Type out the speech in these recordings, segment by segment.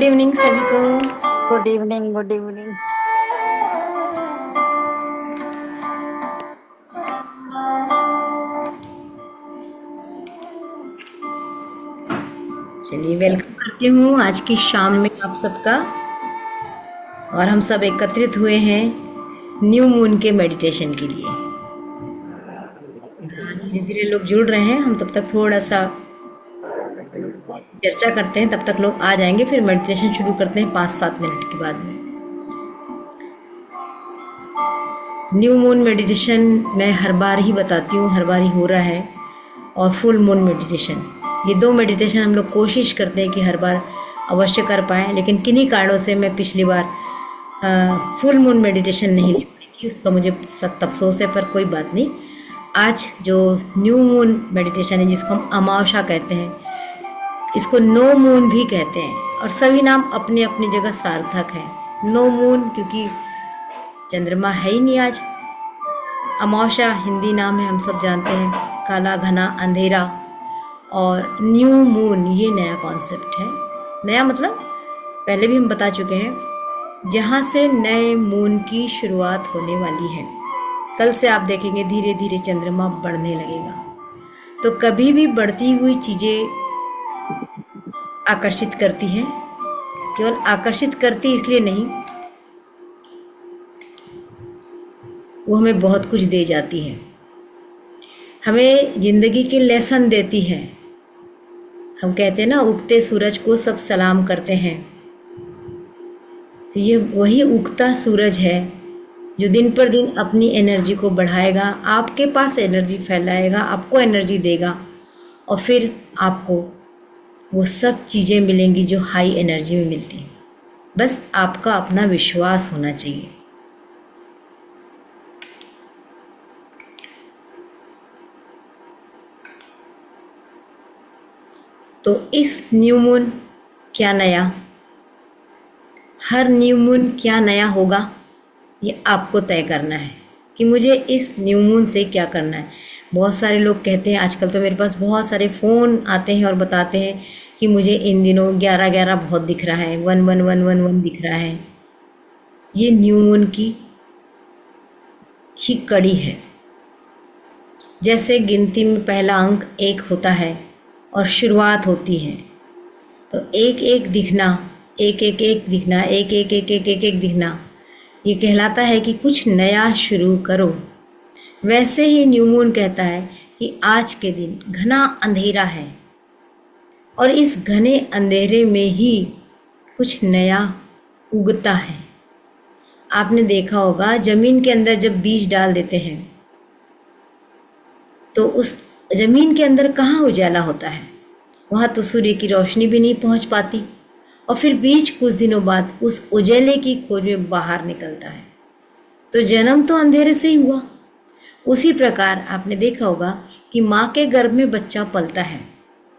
Good evening सभी को। Good evening, good evening. चलिए वेलकम करती हूँ आज की शाम में आप सबका। और हम सब एकत्रित हुए हैं न्यू मून के मेडिटेशन के लिए। धीरे धीरे लोग जुड़ रहे हैं, हम तब तक थोड़ा सा चर्चा करते हैं, तब तक लोग आ जाएंगे, फिर मेडिटेशन शुरू करते हैं 5-7 मिनट के बाद में। न्यू मून मेडिटेशन मैं हर बार ही बताती हूँ, हर बार ही हो रहा है। और फुल मून मेडिटेशन, ये दो मेडिटेशन हम लोग कोशिश करते हैं कि हर बार अवश्य कर पाएँ, लेकिन किन्हीं कारणों से मैं पिछली बार फुल मून मेडिटेशन नहीं ले पाई थी। उसका मुझे सख्त अफसोस है, पर कोई बात नहीं। आज जो न्यू मून मेडिटेशन है, जिसको हम अमावस्या कहते हैं, इसको नो मून भी कहते हैं, और सभी नाम अपनी अपनी जगह सार्थक है। नो मून क्योंकि चंद्रमा है ही नहीं आज। अमावस्या हिंदी नाम है, हम सब जानते हैं, काला घना अंधेरा। और न्यू मून ये नया कॉन्सेप्ट है। नया मतलब पहले भी हम बता चुके हैं, जहाँ से नए मून की शुरुआत होने वाली है। कल से आप देखेंगे धीरे धीरे चंद्रमा बढ़ने लगेगा। तो कभी भी बढ़ती हुई चीज़ें आकर्षित करती हैं। केवल आकर्षित करती इसलिए नहीं, वो हमें बहुत कुछ दे जाती है, हमें ज़िंदगी के लेसन देती है। हम कहते हैं ना, उगते सूरज को सब सलाम करते हैं। तो ये वही उगता सूरज है जो दिन पर दिन अपनी एनर्जी को बढ़ाएगा, आपके पास एनर्जी फैलाएगा, आपको एनर्जी देगा, और फिर आपको वो सब चीज़ें मिलेंगी जो हाई एनर्जी में मिलती हैं। बस आपका अपना विश्वास होना चाहिए। तो इस न्यू मून क्या नया, हर न्यू मून क्या नया होगा, ये आपको तय करना है कि मुझे इस न्यू मून से क्या करना है। बहुत सारे लोग कहते हैं, आजकल तो मेरे पास बहुत सारे फ़ोन आते हैं और बताते हैं कि मुझे इन दिनों 11-11 बहुत दिख रहा है, 111111 दिख रहा है। ये न्यू मून की ही कड़ी है। जैसे गिनती में पहला अंक 1 होता है और शुरुआत होती है, तो एक एक दिखना, एक एक एक दिखना, एक एक एक एक एक एक दिखना, ये कहलाता है कि कुछ नया शुरू करो। वैसे ही न्यू मून कहता है कि आज के दिन घना अंधेरा है, और इस घने अंधेरे में ही कुछ नया उगता है। आपने देखा होगा, ज़मीन के अंदर जब बीज डाल देते हैं तो उस ज़मीन के अंदर कहाँ उजाला होता है, वहाँ तो सूर्य की रोशनी भी नहीं पहुँच पाती, और फिर बीज कुछ दिनों बाद उस उजाले की खोज में बाहर निकलता है। तो जन्म तो अंधेरे से ही हुआ। उसी प्रकार आपने देखा होगा कि माँ के गर्भ में बच्चा पलता है,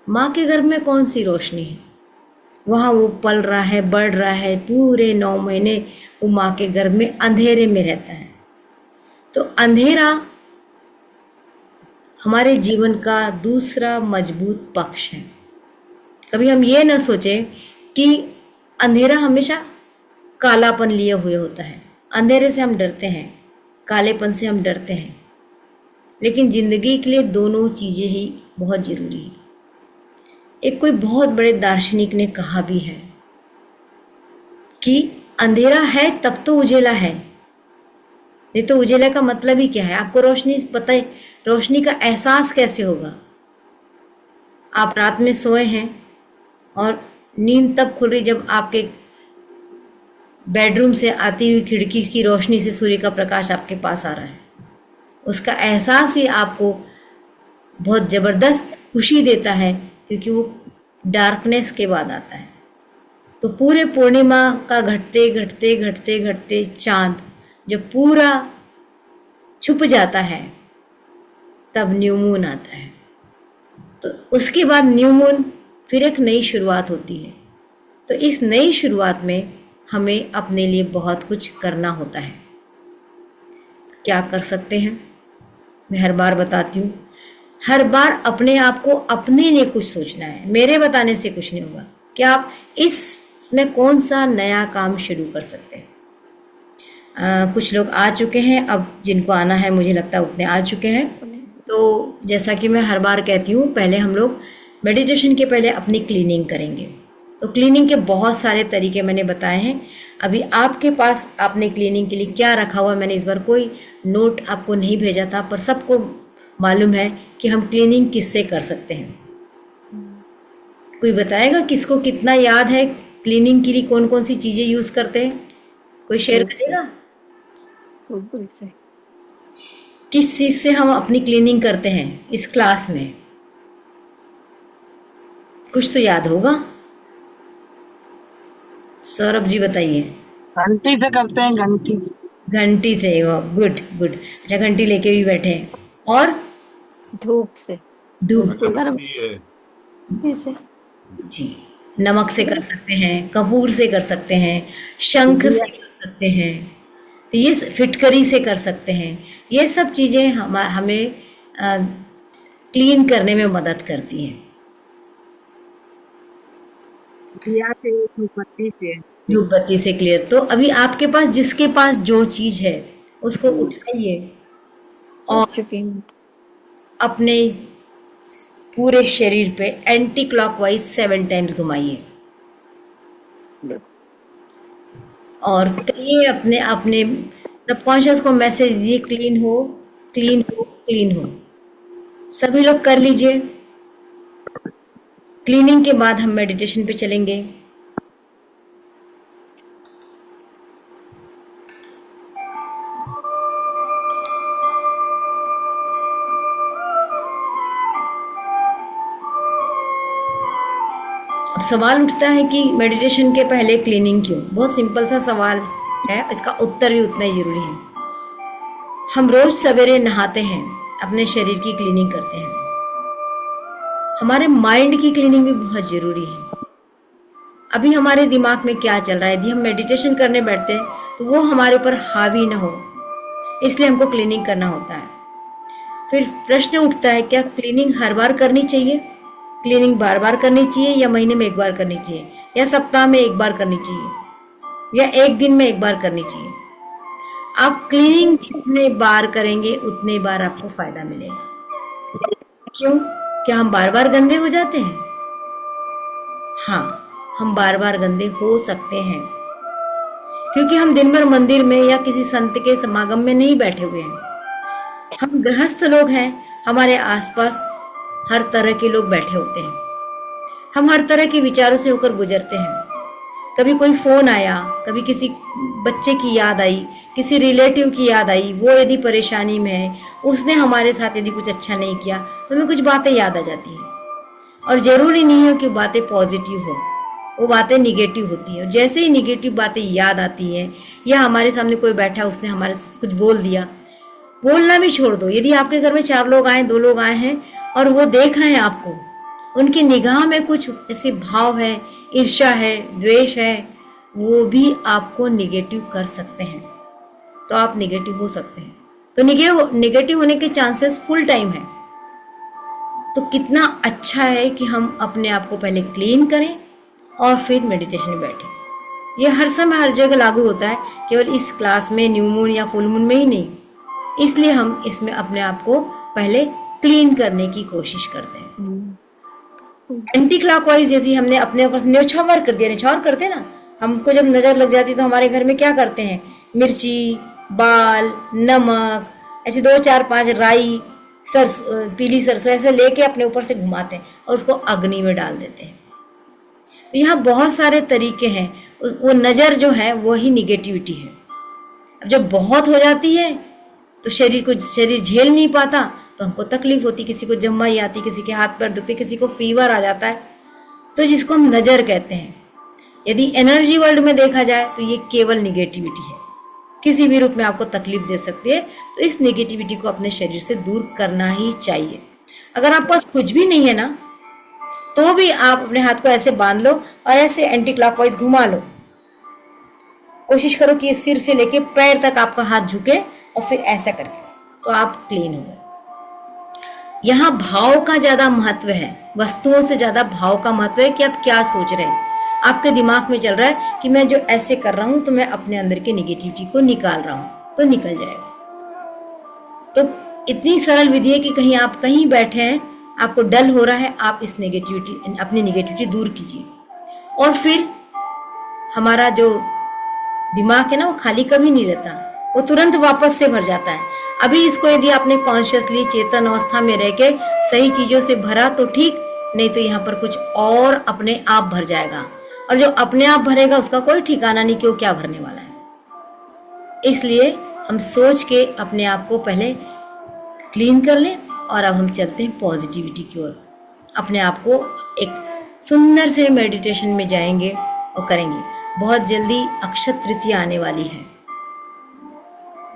माँ के गर्भ में कौन सी रोशनी है, वहाँ वो पल रहा है, बढ़ रहा है, पूरे 9 महीने वो माँ के गर्भ में अंधेरे में रहता है। तो अंधेरा हमारे जीवन का दूसरा मजबूत पक्ष है। कभी हम ये न सोचें कि अंधेरा हमेशा कालापन लिए हुए होता है। अंधेरे से हम डरते हैं, कालेपन से हम डरते हैं, लेकिन ज़िंदगी के लिए दोनों चीज़ें ही बहुत ज़रूरी हैं। एक कोई बहुत बड़े दार्शनिक ने कहा भी है कि अंधेरा है तब तो उजेला है। नहीं तो उजेला का मतलब ही क्या है? आपको रोशनी पता है, रोशनी का एहसास कैसे होगा? आप रात में सोए हैं और नींद तब खुल रही जब आपके बेडरूम से आती हुई खिड़की की रोशनी से सूर्य का प्रकाश आपके पास आ रहा है। उसका एहसास ही आपको बहुत ज़बरदस्त खुशी देता है, क्योंकि वो डार्कनेस के बाद आता है। तो पूरे पूर्णिमा का घटते घटते घटते घटते चाँद जब पूरा छुप जाता है, तब न्यू मून आता है। तो उसके बाद न्यू मून, फिर एक नई शुरुआत होती है। तो इस नई शुरुआत में हमें अपने लिए बहुत कुछ करना होता है। क्या कर सकते हैं? मैं हर बार बताती हूँ, हर बार अपने आप को अपने लिए कुछ सोचना है। मेरे बताने से कुछ नहीं होगा। क्या आप इस उसमें कौन सा नया काम शुरू कर सकते हैं। कुछ लोग आ चुके हैं, अब जिनको आना है मुझे लगता है उतने आ चुके हैं। तो जैसा कि मैं हर बार कहती हूँ, पहले हम लोग मेडिटेशन के पहले अपनी क्लीनिंग करेंगे। तो क्लीनिंग के बहुत सारे तरीके मैंने बताए हैं। अभी आपके पास आपने क्लीनिंग के लिए क्या रखा हुआ, मैंने इस बार कोई नोट आपको नहीं भेजा था, पर सबको मालूम है कि हम क्लीनिंग किससे कर सकते हैं। कोई बताएगा किसको कितना याद है क्लीनिंग के लिए कौन कौन सी चीज़ें यूज़ करते हैं? कोई शेयर करेगा? गूगल से। किस चीज़ से हम अपनी क्लीनिंग करते हैं इस क्लास में? कुछ तो याद होगा। सौरभ जी बताइए। घंटी से करते हैं, घंटी। घंटी से, गुड गुड। अच्छा, घंटी लेके भी बैठे हैं। और धूप से। धूप से। जी, नमक से कर सकते हैं, कपूर से कर सकते हैं, शंख से कर सकते हैं, तो ये फिटकरी से कर सकते हैं। ये सब चीज़ें हमें क्लीन करने में मदद करती हैं। दिया से, धूपबत्ती से। धूपबत्ती से क्लियर। तो अभी आपके पास जिसके पास जो चीज़ है उसको उठाइए और अपने पूरे शरीर पे एंटी क्लॉकवाइज 7 टाइम्स घुमाइए और कहिए अपने अपने सबकॉन्शियस को मैसेज दिए, क्लीन हो, क्लीन हो, क्लीन हो। सभी लोग कर लीजिए। क्लीनिंग के बाद हम मेडिटेशन पे चलेंगे। अब सवाल उठता है कि मेडिटेशन के पहले क्लीनिंग क्यों? बहुत सिंपल सा सवाल है, इसका उत्तर भी उतना ही जरूरी है। हम रोज सवेरे नहाते हैं, अपने शरीर की क्लीनिंग करते हैं। हमारे माइंड की क्लीनिंग भी बहुत जरूरी है। अभी हमारे दिमाग में क्या चल रहा है, यदि हम मेडिटेशन करने बैठते हैं तो वो हमारे ऊपर हावी ना हो, इसलिए हमको क्लीनिंग करना होता है। फिर प्रश्न उठता है, क्या क्लीनिंग हर बार करनी चाहिए? क्लीनिंग बार बार करनी चाहिए या महीने में एक बार करनी चाहिए या सप्ताह में एक बार करनी चाहिए या एक दिन में एक बार करनी चाहिए? आप क्लीनिंग जितने बार करेंगे उतने बार आपको फायदा मिलेगा। क्यों? क्या हम बार बार गंदे हो जाते हैं? हाँ, हम बार बार गंदे हो सकते हैं क्योंकि हम दिन भर मंदिर में या किसी संत के समागम में नहीं बैठे हुए हैं। हम गृहस्थ लोग हैं, हमारे आसपास हर तरह के लोग बैठे होते हैं। हम हर तरह के विचारों से होकर गुजरते हैं। कभी कोई फोन आया, कभी किसी बच्चे की याद आई, किसी रिलेटिव की याद आई, वो यदि परेशानी में है, उसने हमारे साथ यदि कुछ अच्छा नहीं किया तो हमें कुछ बातें याद आ जाती हैं। और ज़रूरी नहीं है कि बातें पॉजिटिव हो, वो बातें निगेटिव होती हैं। और जैसे ही निगेटिव बातें याद आती हैं या हमारे सामने कोई बैठा उसने हमारे साथ कुछ बोल दिया, बोलना भी छोड़ दो। यदि आपके घर में 4 लोग आए, 2 लोग आए हैं और वो देख रहे हैं आपको, उनकी निगाह में कुछ ऐसे भाव है, ईर्ष्या है, द्वेष है, वो भी आपको निगेटिव कर सकते हैं। तो आप निगेटिव हो सकते हैं। तो निगेटिव होने के चांसेस फुल टाइम है। तो कितना अच्छा है कि हम अपने आप को पहले क्लीन करें और फिर मेडिटेशन में बैठें। ये हर समय हर जगह लागू होता है, केवल इस क्लास में न्यू मून या फुल मून में ही नहीं। इसलिए हम इसमें अपने आप को पहले क्लीन करने की कोशिश करते हैं। एंटी क्लॉकवाइज यदि हमने अपने ऊपर न्यौछावर कर दिया, न्यौछावर करते ना, हमको जब नजर लग जाती तो हमारे घर में क्या करते हैं, मिर्ची, बाल, नमक, ऐसे 2 4 5 राई, पीली सरसों ऐसे लेके अपने ऊपर से घुमाते हैं और उसको अग्नि में डाल देते हैं। तो यहाँ बहुत सारे तरीके हैं। वो नज़र जो है वही निगेटिविटी है। अब जब बहुत हो जाती है तो शरीर झेल नहीं पाता, तो हमको तकलीफ होती, किसी को जम्माई आती, किसी के हाथ पैर दुखते, किसी को फीवर आ जाता है। तो जिसको हम नज़र कहते हैं। यदि एनर्जी वर्ल्ड में देखा जाए तो ये केवल निगेटिविटी है, किसी भी रूप में आपको तकलीफ दे सकती है। तो इस निगेटिविटी को अपने शरीर से दूर करना ही चाहिए। अगर आपके पास कुछ भी नहीं है ना, तो भी आप अपने हाथ को ऐसे बांध लो और ऐसे एंटी क्लॉकवाइज घुमा लो। कोशिश करो कि सिर से लेके पैर तक आपका हाथ झुके और फिर ऐसा करके, तो आप क्लीन हो गए। यहाँ भाव का ज्यादा महत्व है, वस्तुओं से ज्यादा भाव का महत्व है कि आप क्या सोच रहे हैं। आपके दिमाग में चल रहा है कि मैं जो ऐसे कर रहा हूं तो मैं अपने अंदर के निगेटिविटी को निकाल रहा हूं, तो निकल जाएगा। तो इतनी सरल विधि है कि कहीं आप कहीं बैठे हैं, आपको डल हो रहा है, आप इस नेगेटिविटी, अपनी नेगेटिविटी दूर कीजिए। और फिर हमारा जो दिमाग है ना, वो खाली कभी नहीं रहता, वो तुरंत वापस से भर जाता है। अभी इसको यदि आपने कॉन्शियसली चेतन अवस्था में रह के सही चीजों से भरा तो ठीक, नहीं तो यहाँ पर कुछ और अपने आप भर जाएगा। और जो अपने आप भरेगा उसका कोई ठिकाना नहीं कि वो क्या भरने वाला है। इसलिए हम सोच के अपने आप को पहले क्लीन कर लें और अब हम चलते हैं पॉजिटिविटी की ओर। अपने आप को एक सुंदर से मेडिटेशन में जाएंगे और करेंगे। बहुत जल्दी अक्षय तृतीया आने वाली है।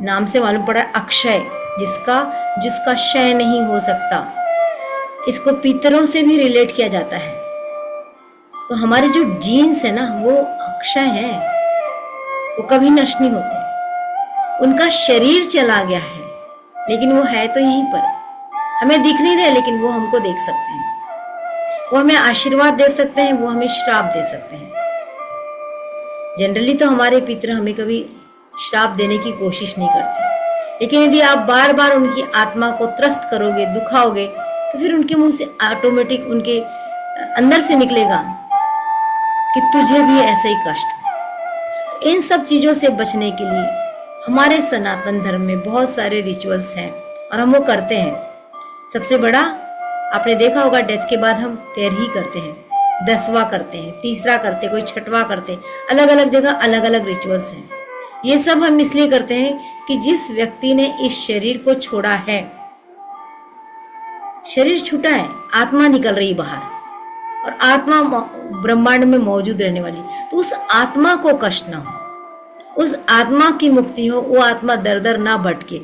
नाम से मालूम पड़ा अक्षय, जिसका क्षय नहीं हो सकता। इसको पितरों से भी रिलेट किया जाता है। तो हमारे जो जीन्स है ना, वो अक्षय है, वो कभी नष्ट नहीं होते। उनका शरीर चला गया है लेकिन वो है तो यहीं पर, हमें दिख नहीं रहे लेकिन वो हमको देख सकते हैं। वो हमें आशीर्वाद दे सकते हैं, वो हमें श्राप दे सकते हैं। जनरली तो हमारे पितर हमें कभी श्राप देने की कोशिश नहीं करते, लेकिन यदि आप बार बार उनकी आत्मा को त्रस्त करोगे, दुखाओगे, तो फिर उनके मुंह से ऑटोमेटिक उनके अंदर से निकलेगा कि तुझे भी ऐसा ही कष्ट हो। तो इन सब चीजों से बचने के लिए हमारे सनातन धर्म में बहुत सारे रिचुअल्स हैं और हम वो करते हैं। सबसे बड़ा आपने देखा होगा, डेथ के बाद हम 13 करते हैं, 10वां करते हैं, 3रा करते, कोई 6वां करते, अलग अलग जगह अलग अलग रिचुअल्स हैं। ये सब हम इसलिए करते हैं कि जिस व्यक्ति ने इस शरीर को छोड़ा है, शरीर छूटा है, आत्मा निकल रही बाहर और आत्मा ब्रह्मांड में मौजूद रहने वाली, तो उस आत्मा को कष्ट ना हो, उस आत्मा की मुक्ति हो, वो आत्मा दर दर ना भटके।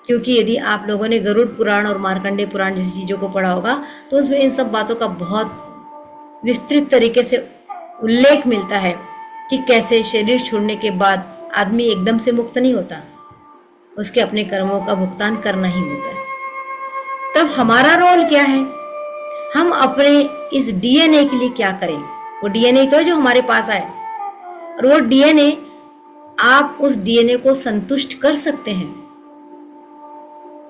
क्योंकि यदि आप लोगों ने गरुड़ पुराण और मार्कंडेय पुराण जैसी चीजों को पढ़ा होगा तो उसमें इन सब बातों का बहुत विस्तृत तरीके से उल्लेख मिलता है कि कैसे शरीर छोड़ने के बाद आदमी एकदम से मुक्त नहीं होता, उसके अपने कर्मों का भुगतान करना ही होता है। तब हमारा रोल क्या है, हम अपने इस डीएनए के लिए क्या करें। वो डीएनए तो है जो हमारे पास आए, और वो डीएनए, आप उस डीएनए को संतुष्ट कर सकते हैं।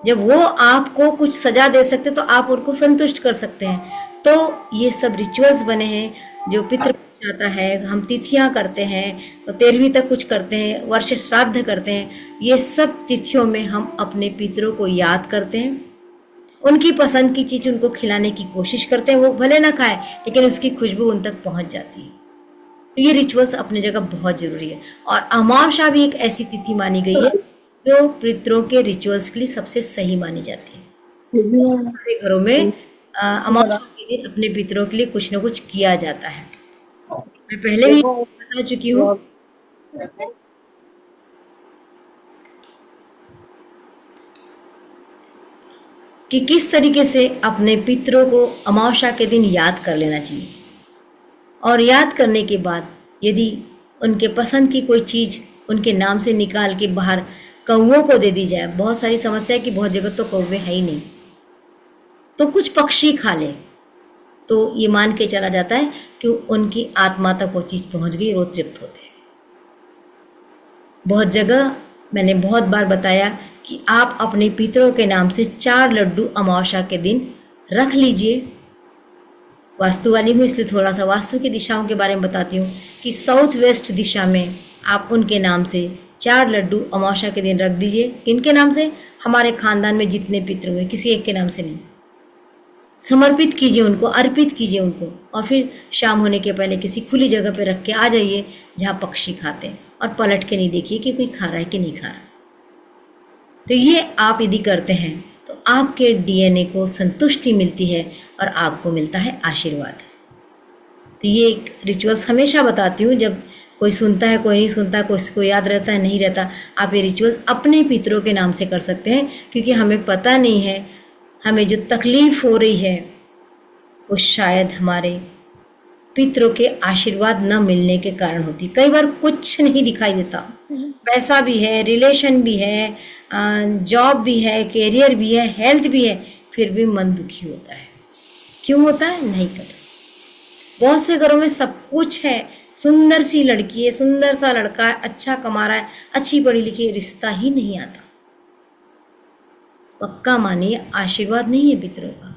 जब वो आपको कुछ सजा दे सकते तो आप उनको संतुष्ट कर सकते हैं। तो ये सब रिचुअल्स बने हैं जो पितृ जाता है, हम तिथियां करते हैं, तो 13वीं तक कुछ करते हैं, वर्ष श्राद्ध करते हैं। ये सब तिथियों में हम अपने पितरों को याद करते हैं, उनकी पसंद की चीज उनको खिलाने की कोशिश करते हैं। वो भले ना खाए लेकिन उसकी खुशबू उन तक पहुंच जाती है। तो ये रिचुअल्स अपनी जगह बहुत जरूरी है। और अमावस्या भी एक ऐसी तिथि मानी गई है जो पितरों के रिचुअल्स के लिए सबसे सही मानी जाती है। सारे घरों में अमावस्या के दिन अपने पितरों के लिए कुछ न कुछ किया जाता है। मैं पहले भी बता चुकी हूँ कि किस तरीके से अपने पितरों को अमावस्या के दिन याद कर लेना चाहिए। और याद करने के बाद यदि उनके पसंद की कोई चीज़ उनके नाम से निकाल के बाहर कौवों को दे दी जाए, बहुत सारी समस्या है कि बहुत जगह तो कौवे है ही नहीं, तो कुछ पक्षी खा ले, तो ये मान के चला जाता है कि उनकी आत्मा तक वो चीज़ पहुंच गई, वो तृप्त होते हैं। बहुत जगह मैंने बहुत बार बताया कि आप अपने पितरों के नाम से 4 लड्डू अमावस्या के दिन रख लीजिए। वास्तु वाली हूँ इसलिए थोड़ा सा वास्तु की दिशाओं के बारे में बताती हूँ कि साउथ वेस्ट दिशा में आप उनके नाम से 4 लड्डू अमावस्या के दिन रख दीजिए। किनके नाम से? हमारे खानदान में जितने पितृ हुए, किसी एक के नाम से नहीं। समर्पित कीजिए उनको, अर्पित कीजिए उनको, और फिर शाम होने के पहले किसी खुली जगह पे रख के आ जाइए जहाँ पक्षी खाते हैं, और पलट के नहीं देखिए कि कोई खा रहा है कि नहीं खा रहा। तो ये आप यदि करते हैं तो आपके डीएनए को संतुष्टि मिलती है और आपको मिलता है आशीर्वाद। तो ये एक रिचुअल्स हमेशा बताती हूँ, जब कोई सुनता है, कोई नहीं सुनता, कोई को याद रहता है नहीं रहता, आप ये रिचुअल्स अपने पितरों के नाम से कर सकते हैं। क्योंकि हमें पता नहीं है, हमें जो तकलीफ हो रही है वो शायद हमारे पितरों के आशीर्वाद न मिलने के कारण होती। कई बार कुछ नहीं दिखाई देता, पैसा भी है, रिलेशन भी है, जॉब भी है, कैरियर भी है, हेल्थ भी है, फिर भी मन दुखी होता है। क्यों होता है नहीं पता। बहुत से घरों में सब कुछ है, सुंदर सी लड़की है, सुंदर सा लड़का है, अच्छा कमा रहा है, अच्छी पढ़ी लिखी है, रिश्ता ही नहीं आता। पक्का मानिए आशीर्वाद नहीं है पितरों का।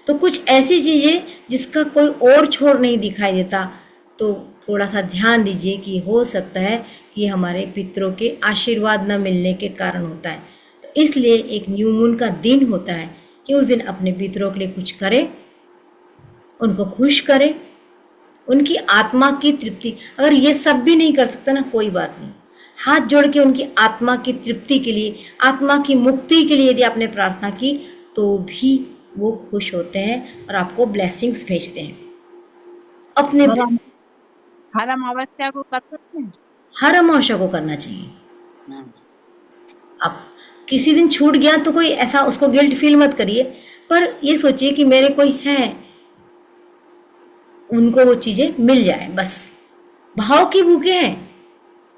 तो कुछ ऐसी चीजें जिसका कोई और छोर नहीं दिखाई देता, तो थोड़ा सा ध्यान दीजिए कि हो सकता है कि हमारे पितरों के आशीर्वाद न मिलने के कारण होता है। तो इसलिए एक न्यू मून का दिन होता है कि उस दिन अपने पितरों के लिए कुछ करें, उनको खुश करें, उनकी आत्मा की तृप्ति। अगर ये सब भी नहीं कर सकता ना, कोई बात नहीं, हाथ जोड़ के उनकी आत्मा की तृप्ति के लिए, आत्मा की मुक्ति के लिए यदि आपने प्रार्थना की तो भी वो खुश होते हैं और आपको ब्लेसिंग्स भेजते हैं। अपने हर अमावस्या को कर सकते हैं। हर अमावस्या को करना चाहिए। अब किसी दिन छूट गया तो कोई ऐसा उसको गिल्ट फील मत करिए, पर ये सोचिए कि मेरे कोई है, उनको वो चीजें मिल जाए बस। भाव के भूखे हैं,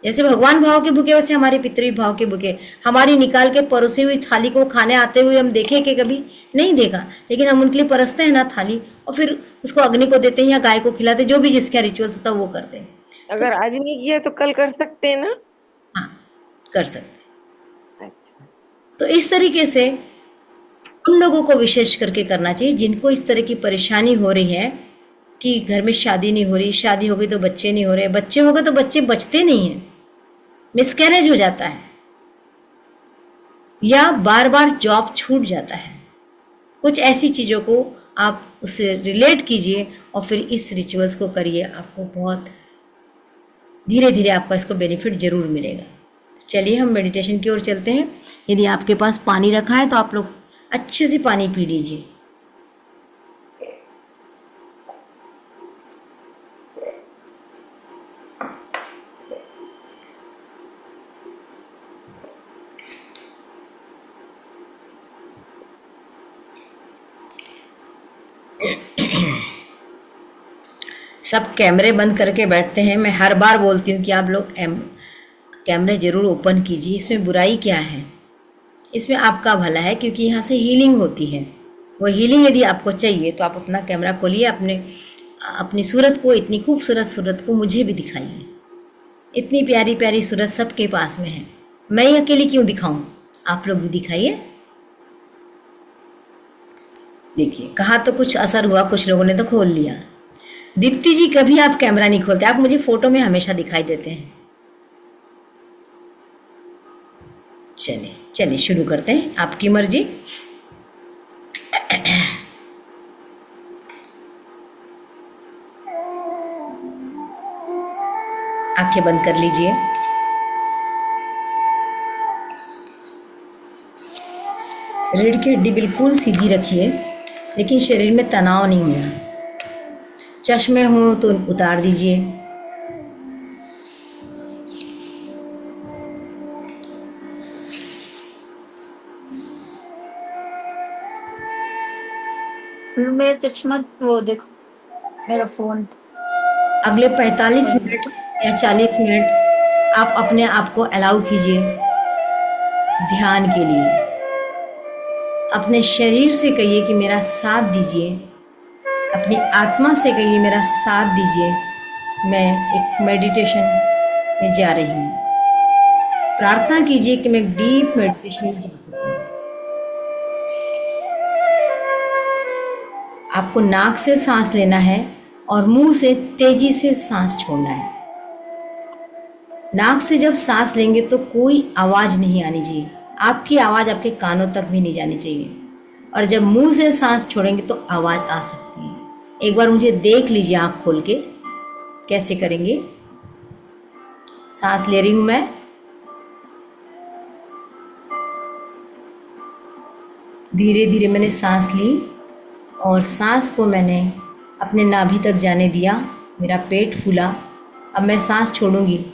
जैसे भगवान भाव के भूखे वैसे हमारे पितृ भी भाव के भूखे। हमारी निकाल के परोसी हुई थाली को खाने आते हुए हम देखे कि कभी नहीं देखा, लेकिन हम उनके लिए परसते हैं ना थाली, और फिर उसको अग्नि को देते हैं या गाय को खिलाते, जो भी जिसका रिचुअल्स होता है वो करते हैं। अगर आज नहीं किया तो कल कर सकते हैं ना? हाँ, कर सकते हैं। अच्छा, तो इस तरीके से उन लोगों को विशेष करके करना चाहिए जिनको इस तरह की परेशानी हो रही है कि घर में शादी नहीं हो रही, शादी हो गई तो बच्चे नहीं हो रहे, बच्चे हो गए तो बच्चे बचते नहीं हैं, मिसकैरेज हो जाता है, या बार बार जॉब छूट जाता है। कुछ ऐसी चीज़ों को आप उससे रिलेट कीजिए और फिर इस रिचुअल्स को करिए, आपको बहुत धीरे धीरे आपका इसको बेनिफिट जरूर मिलेगा। चलिए हम मेडिटेशन की ओर चलते हैं। यदि आपके पास पानी रखा है तो आप लोग अच्छे से पानी पी लीजिए। सब कैमरे बंद करके बैठते हैं। मैं हर बार बोलती हूँ कि आप लोग कैमरे जरूर ओपन कीजिए। इसमें बुराई क्या है, इसमें आपका भला है, क्योंकि यहाँ से हीलिंग होती है। वो हीलिंग यदि आपको चाहिए तो आप अपना कैमरा खोलिए, अपनी सूरत को, इतनी खूबसूरत सूरत को मुझे भी दिखाइए। इतनी प्यारी प्यारी सूरत सबके पास में है, मैं ही अकेली क्यों दिखाऊं, आप लोग भी दिखाइए। देखिए, कहा तो कुछ असर हुआ, कुछ लोगों ने तो खोल लिया। दीप्ति जी, कभी आप कैमरा नहीं खोलते, आप मुझे फोटो में हमेशा दिखाई देते हैं। चलिए चलिए शुरू करते हैं, आपकी मर्जी। आंखें बंद कर लीजिए। रीढ़ की हड्डी बिल्कुल सीधी रखिए, लेकिन शरीर में तनाव नहीं होना। चश्मे हो तो उतार दीजिए। मेरा चश्मा वो देखो, मेरा फोन। अगले 45 मिनट या 40 मिनट आप अपने आप को अलाउ कीजिए ध्यान के लिए। अपने शरीर से कहिए कि मेरा साथ दीजिए, अपनी आत्मा से कहिए मेरा साथ दीजिए। मैं एक मेडिटेशन में जा रही हूँ। प्रार्थना कीजिए कि मैं डीप मेडिटेशन में जा सकूँ। आपको नाक से सांस लेना है और मुंह से तेजी से सांस छोड़ना है। नाक से जब सांस लेंगे तो कोई आवाज़ नहीं आनी चाहिए, आपकी आवाज़ आपके कानों तक भी नहीं जानी चाहिए। और जब मुंह से सांस छोड़ेंगे तो आवाज़ आ सकती है। एक बार मुझे देख लीजिए आँख खोल के, कैसे करेंगे। सांस ले रही हूँ मैं, धीरे धीरे मैंने सांस ली और सांस को मैंने अपने नाभि तक जाने दिया। मेरा पेट फूला। अब मैं सांस छोड़ूंगी।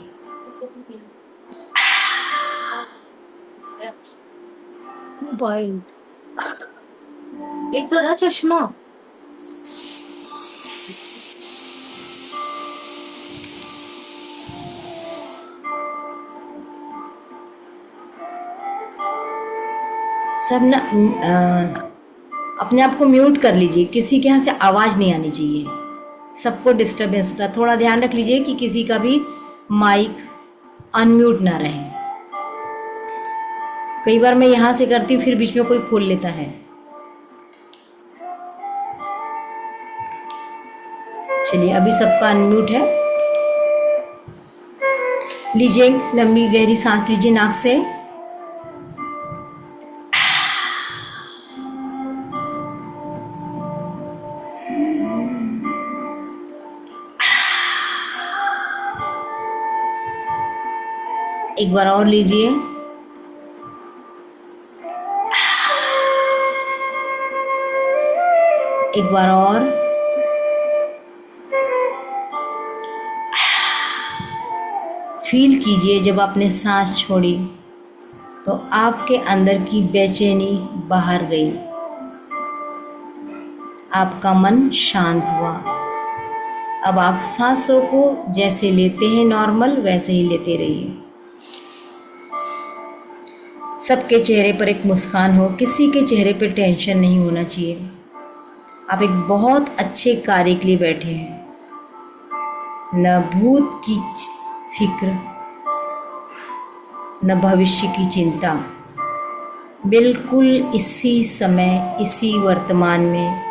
मोबाइल एक तो ना चश्मा। सब ना अपने आप को म्यूट कर लीजिए, किसी के यहाँ से आवाज़ नहीं आनी चाहिए। सबको डिस्टरबेंस होता है। थोड़ा ध्यान रख लीजिए कि किसी का भी माइक अनम्यूट ना रहे। कई बार मैं यहाँ से करती हूँ, फिर बीच में कोई खोल लेता है। चलिए, अभी सबका अनम्यूट है। लीजिए, लंबी गहरी सांस लीजिए नाक से। एक बार और लीजिए। एक बार और। फील कीजिए जब आपने सांस छोड़ी तो आपके अंदर की बेचैनी बाहर गई, आपका मन शांत हुआ। अब आप सांसों को जैसे लेते हैं नॉर्मल, वैसे ही लेते रहिए। सबके चेहरे पर एक मुस्कान हो, किसी के चेहरे पर टेंशन नहीं होना चाहिए। आप एक बहुत अच्छे कार्य के लिए बैठे हैं। न भूत की फिक्र, न भविष्य की चिंता। बिल्कुल इसी समय, इसी वर्तमान में,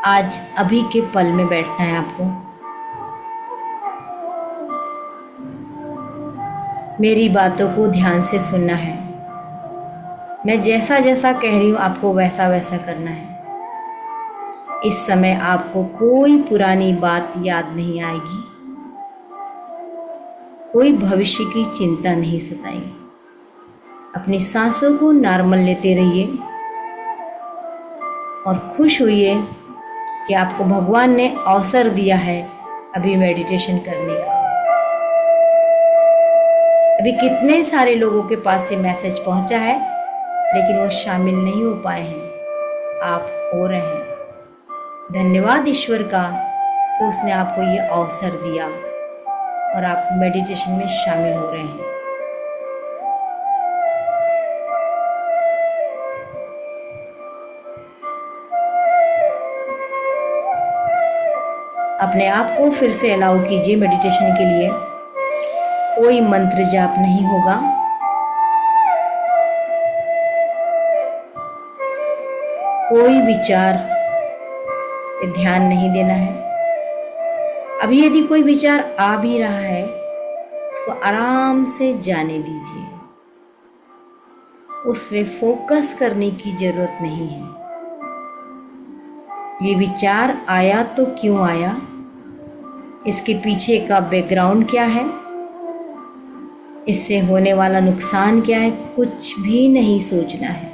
आज अभी के पल में बैठना है आपको। मेरी बातों को ध्यान से सुनना है। मैं जैसा जैसा कह रही हूँ आपको वैसा वैसा करना है। इस समय आपको कोई पुरानी बात याद नहीं आएगी, कोई भविष्य की चिंता नहीं सताएगी। अपनी सांसों को नॉर्मल लेते रहिए और खुश होइए कि आपको भगवान ने अवसर दिया है अभी मेडिटेशन करने का। अभी कितने सारे लोगों के पास ये मैसेज पहुंचा है, लेकिन वो शामिल नहीं हो पाए हैं। आप हो रहे हैं। धन्यवाद ईश्वर का कि उसने आपको ये अवसर दिया और आप मेडिटेशन में शामिल हो रहे हैं। अपने आप को फिर से अलाउ कीजिए मेडिटेशन के लिए। कोई मंत्र जाप नहीं होगा। कोई विचार पे ध्यान नहीं देना है। अभी यदि कोई विचार आ भी रहा है, उसको आराम से जाने दीजिए। उस पे फोकस करने की जरूरत नहीं है। ये विचार आया तो क्यों आया, इसके पीछे का बैकग्राउंड क्या है, इससे होने वाला नुकसान क्या है, कुछ भी नहीं सोचना है।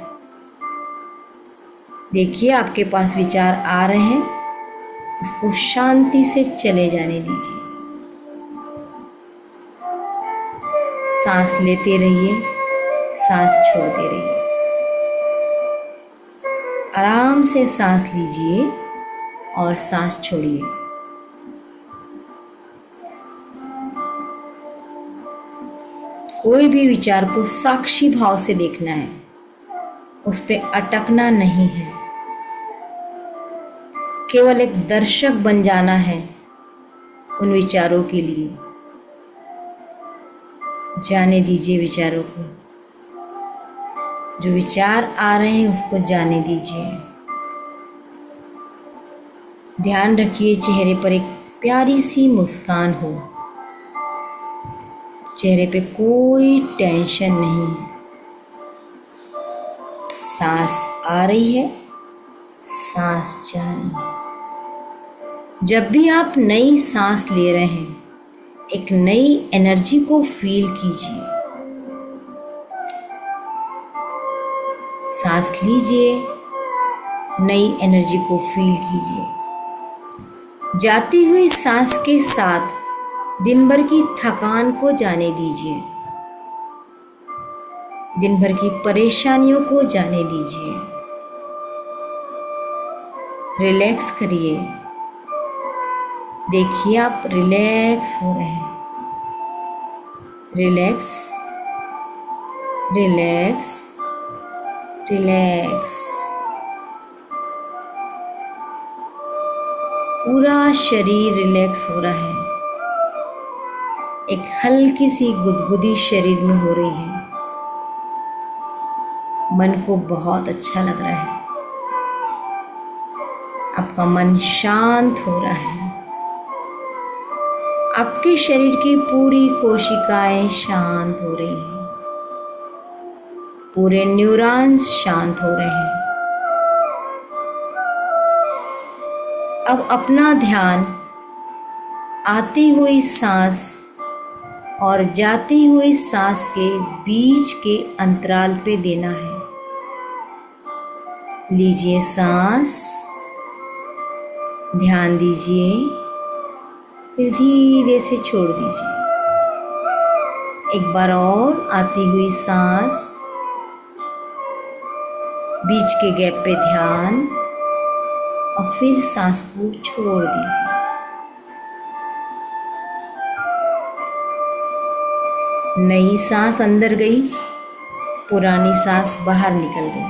देखिए, आपके पास विचार आ रहे हैं, उसको शांति से चले जाने दीजिए। सांस लेते रहिए, सांस छोड़ते रहिए। आराम से सांस लीजिए और सांस छोड़िए। कोई भी विचार को साक्षी भाव से देखना है, उस पे अटकना नहीं है। केवल एक दर्शक बन जाना है उन विचारों के लिए। जाने दीजिए विचारों को। जो विचार आ रहे हैं उसको जाने दीजिए। ध्यान रखिए चेहरे पर एक प्यारी सी मुस्कान हो। चेहरे पे कोई टेंशन नहीं है। सांस आ रही है, सांस जा रही है। जब भी आप नई सांस ले रहे हैं, एक नई एनर्जी को फील कीजिए। सांस लीजिए, नई एनर्जी को फील कीजिए। जाती हुई सांस के साथ दिन भर की थकान को जाने दीजिए। दिन भर की परेशानियों को जाने दीजिए। रिलैक्स करिए। देखिए, आप रिलैक्स हो रहे हैं। Relax, relax, relax. पूरा शरीर रिलैक्स हो रहा है। एक हल्की सी गुदगुदी शरीर में हो रही है। मन को बहुत अच्छा लग रहा है। आपका मन शांत हो रहा है। आपके शरीर की पूरी कोशिकाएं शांत हो रही हैं। पूरे न्यूरॉन्स शांत हो रहे हैं। अब अपना ध्यान आती हुई सांस और जाती हुई सांस के बीच के अंतराल पे देना है। लीजिए सांस, ध्यान दीजिए, फिर धीरे से छोड़ दीजिए। एक बार और आती हुई सांस, बीच के गैप पे ध्यान और फिर सांस को छोड़ दीजिए। नई सांस अंदर गई, पुरानी सांस बाहर निकल गई।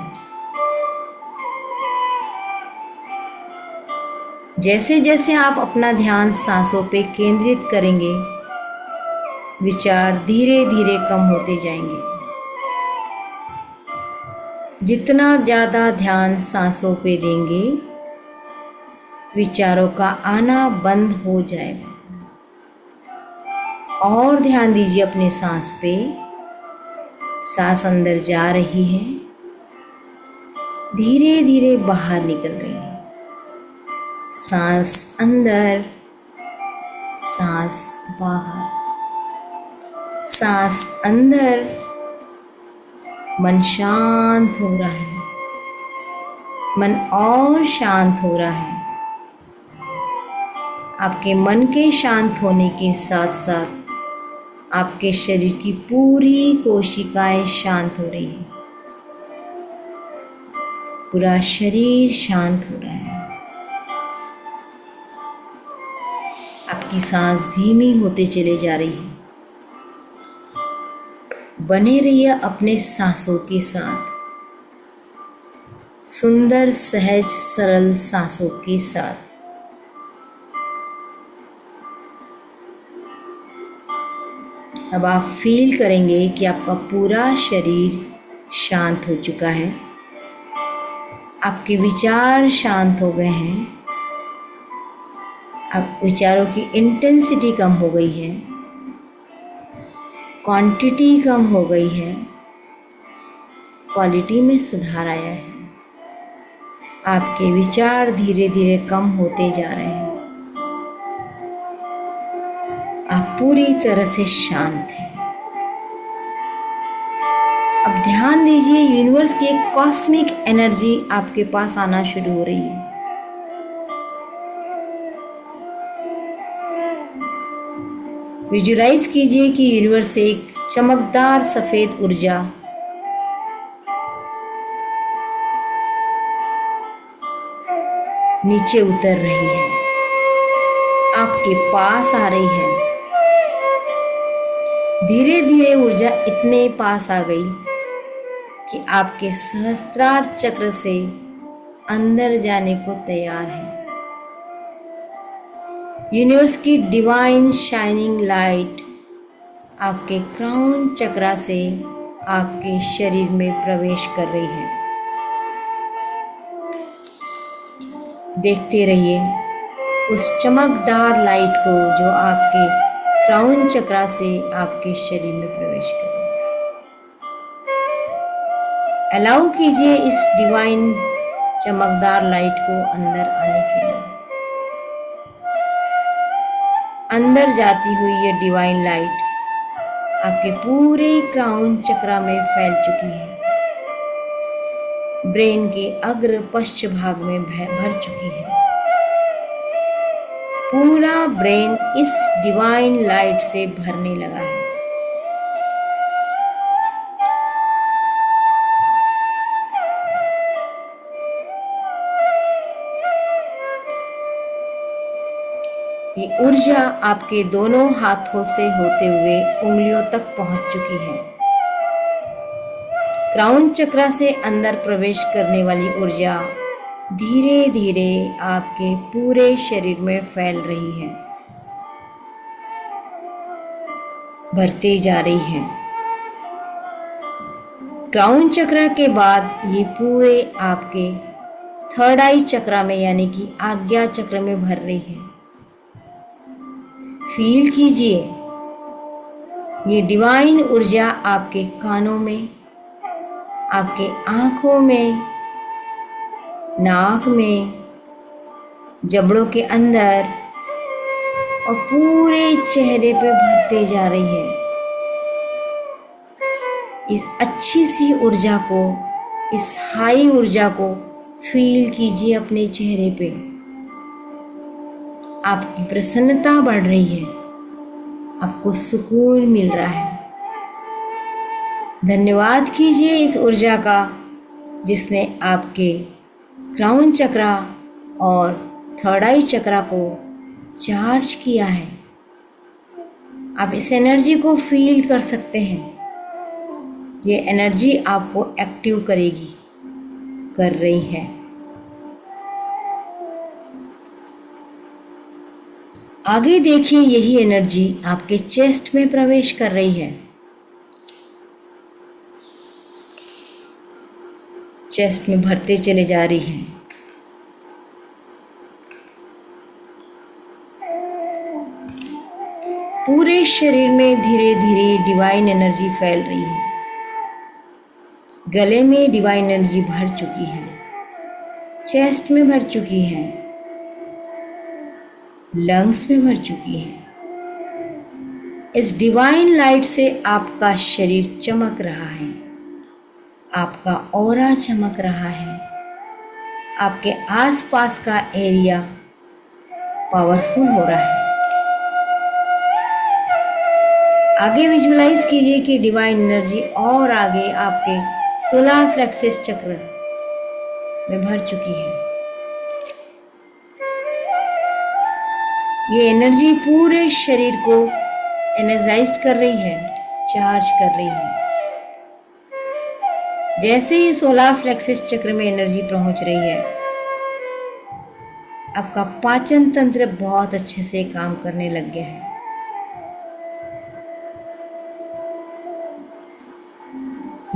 जैसे जैसे आप अपना ध्यान सांसों पे केंद्रित करेंगे, विचार धीरे धीरे कम होते जाएंगे। जितना ज़्यादा ध्यान सांसों पे देंगे, विचारों का आना बंद हो जाएगा। और ध्यान दीजिए अपने सांस पे। सांस अंदर जा रही है, धीरे धीरे बाहर निकल रही है। सांस अंदर, सांस बाहर, सांस अंदर। मन शांत हो रहा है, मन और शांत हो रहा है। आपके मन के शांत होने के साथ साथ आपके शरीर की पूरी कोशिकाएं शांत हो रही है। पूरा शरीर शांत हो रहा है। आपकी सांस धीमी होते चले जा रही है। बने रहिए अपने सांसों के साथ, सुंदर सहज सरल सांसों के साथ। अब आप फील करेंगे कि आपका पूरा शरीर शांत हो चुका है। आपके विचार शांत हो गए हैं। अब विचारों की इंटेंसिटी कम हो गई है, क्वांटिटी कम हो गई है, क्वालिटी में सुधार आया है। आपके विचार धीरे धीरे कम होते जा रहे हैं। आप पूरी तरह से शांत हैं। अब ध्यान दीजिए, यूनिवर्स की एक कॉस्मिक एनर्जी आपके पास आना शुरू हो रही है। विजुलाइज कीजिए कि यूनिवर्स से एक चमकदार सफेद ऊर्जा नीचे उतर रही है, आपके पास आ रही है। धीरे धीरे ऊर्जा इतने पास आ गई कि आपके सहस्त्रार चक्र से अंदर जाने को तैयार है। यूनिवर्स की डिवाइन शाइनिंग लाइट आपके क्राउन चक्रा से आपके शरीर में प्रवेश कर रही है। देखते रहिए उस चमकदार लाइट को जो आपके क्राउन चक्रा से आपके शरीर में प्रवेश कर रही है। अलाउ कीजिए इस डिवाइन चमकदार लाइट को अंदर आने के लिए। अंदर जाती हुई ये डिवाइन लाइट आपके पूरे क्राउन चक्रा में फैल चुकी है। ब्रेन के अग्र पश्च भाग में भर चुकी है। पूरा ब्रेन इस डिवाइन लाइट से भरने लगा है। ये ऊर्जा आपके दोनों हाथों से होते हुए उंगलियों तक पहुंच चुकी है। क्राउन चक्रा से अंदर प्रवेश करने वाली ऊर्जा धीरे धीरे आपके पूरे शरीर में फैल रही है, बढ़ते जा रही है। क्राउन चक्र के बाद ये पूरे आपके थर्ड आई चक्र में यानी कि आज्ञा चक्र में भर रही है। फील कीजिए ये डिवाइन ऊर्जा आपके कानों में, आपके आंखों में, नाक में, जबड़ों के अंदर और पूरे चेहरे पे भरते जा रही है। इस अच्छी सी ऊर्जा को, इस हाई ऊर्जा को फील कीजिए अपने चेहरे पे। आपकी प्रसन्नता बढ़ रही है, आपको सुकून मिल रहा है। धन्यवाद कीजिए इस ऊर्जा का जिसने आपके क्राउन चक्र और थर्ड आई चक्र को चार्ज किया है। आप इस एनर्जी को फील कर सकते हैं। ये एनर्जी आपको एक्टिव करेगी, कर रही है। आगे देखिए, यही एनर्जी आपके चेस्ट में प्रवेश कर रही है। चेस्ट में भरते चले जा रही है। पूरे शरीर में धीरे धीरे डिवाइन एनर्जी फैल रही है। गले में डिवाइन एनर्जी भर चुकी है, चेस्ट में भर चुकी है, लंग्स में भर चुकी है। इस डिवाइन लाइट से आपका शरीर चमक रहा है, आपका ऑरा चमक रहा है, आपके आसपास का एरिया पावरफुल हो रहा है। आगे विजुअलाइज कीजिए कि डिवाइन एनर्जी और आगे आपके सोलर प्लेक्सस चक्र में भर चुकी है। ये एनर्जी पूरे शरीर को एनर्जाइज्ड कर रही है, चार्ज कर रही है। जैसे ही सोलर प्लेक्सस चक्र में एनर्जी पहुंच रही है, आपका पाचन तंत्र बहुत अच्छे से काम करने लग गया है।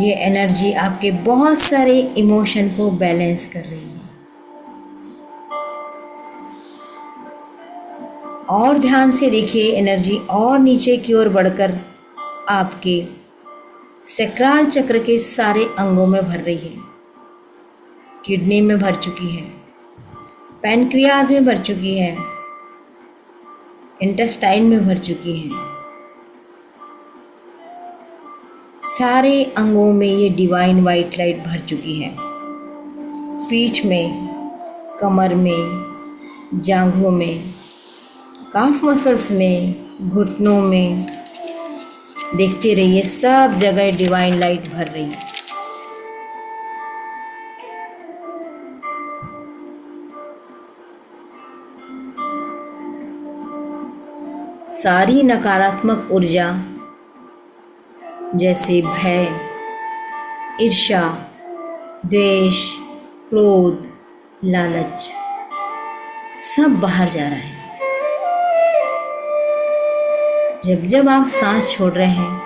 ये एनर्जी आपके बहुत सारे इमोशन को बैलेंस कर रही है। और ध्यान से देखिए, एनर्जी और नीचे की ओर बढ़कर आपके सैक्रल चक्र के सारे अंगों में भर रही है। किडनी में भर चुकी है, पैनक्रियाज में भर चुकी है, इंटेस्टाइन में भर चुकी है। सारे अंगों में ये डिवाइन वाइट लाइट भर चुकी है। पीठ में, कमर में, जांघों में, काफ मसल्स में, घुटनों में, देखते रहिए सब जगह डिवाइन लाइट भर रही है। सारी नकारात्मक ऊर्जा जैसे भय, ईर्ष्या, द्वेष, क्रोध, लालच सब बाहर जा रहा है। जब जब आप सांस छोड़ रहे हैं,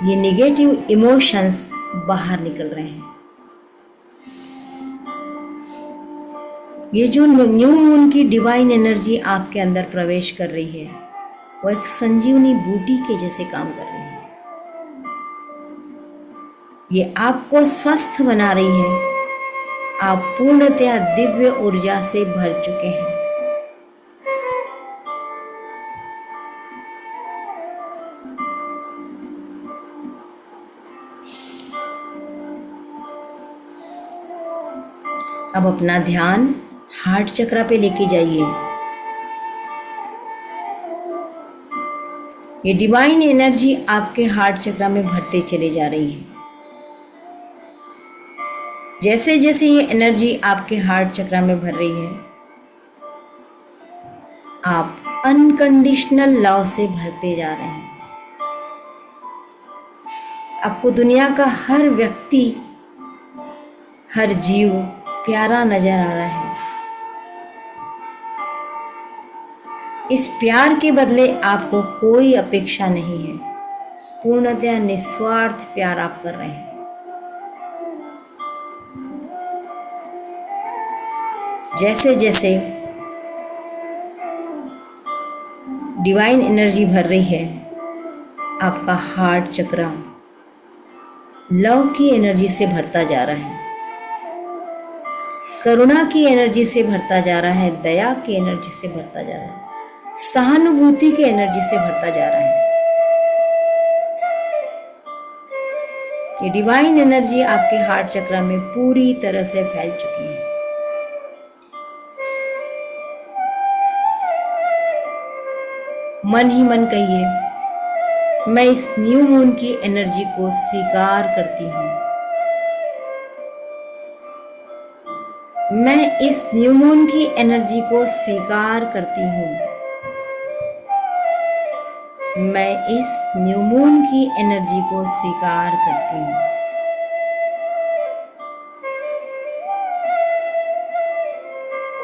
ये निगेटिव इमोशंस बाहर निकल रहे हैं। ये जो न्यू मून की डिवाइन एनर्जी आपके अंदर प्रवेश कर रही है, वो एक संजीवनी बूटी के जैसे काम कर रही है। ये आपको स्वस्थ बना रही है। आप पूर्णतया दिव्य ऊर्जा से भर चुके हैं। अब अपना ध्यान हार्ट चक्र पे लेके जाइए। ये डिवाइन एनर्जी आपके हार्ट चक्र में भरते चले जा रही है। जैसे जैसे ये एनर्जी आपके हार्ट चक्र में भर रही है, आप अनकंडीशनल लव से भरते जा रहे हैं। आपको दुनिया का हर व्यक्ति, हर जीव प्यारा नजर आ रहा है। इस प्यार के बदले आपको कोई अपेक्षा नहीं है, पूर्णतः निस्वार्थ प्यार आप कर रहे हैं। जैसे जैसे डिवाइन एनर्जी भर रही है, आपका हार्ट चक्र लव की एनर्जी से भरता जा रहा है, करुणा की एनर्जी से भरता जा रहा है, दया की एनर्जी से भरता जा रहा है, सहानुभूति की एनर्जी से भरता जा रहा है। ये डिवाइन एनर्जी आपके हार्ट चक्र में पूरी तरह से फैल चुकी है। मन ही मन कहिए, मैं इस न्यू मून की एनर्जी को स्वीकार करती हूँ। मैं इस न्यू मून की एनर्जी को स्वीकार करती हूँ। मैं इस न्यू मून की एनर्जी को स्वीकार करती हूँ।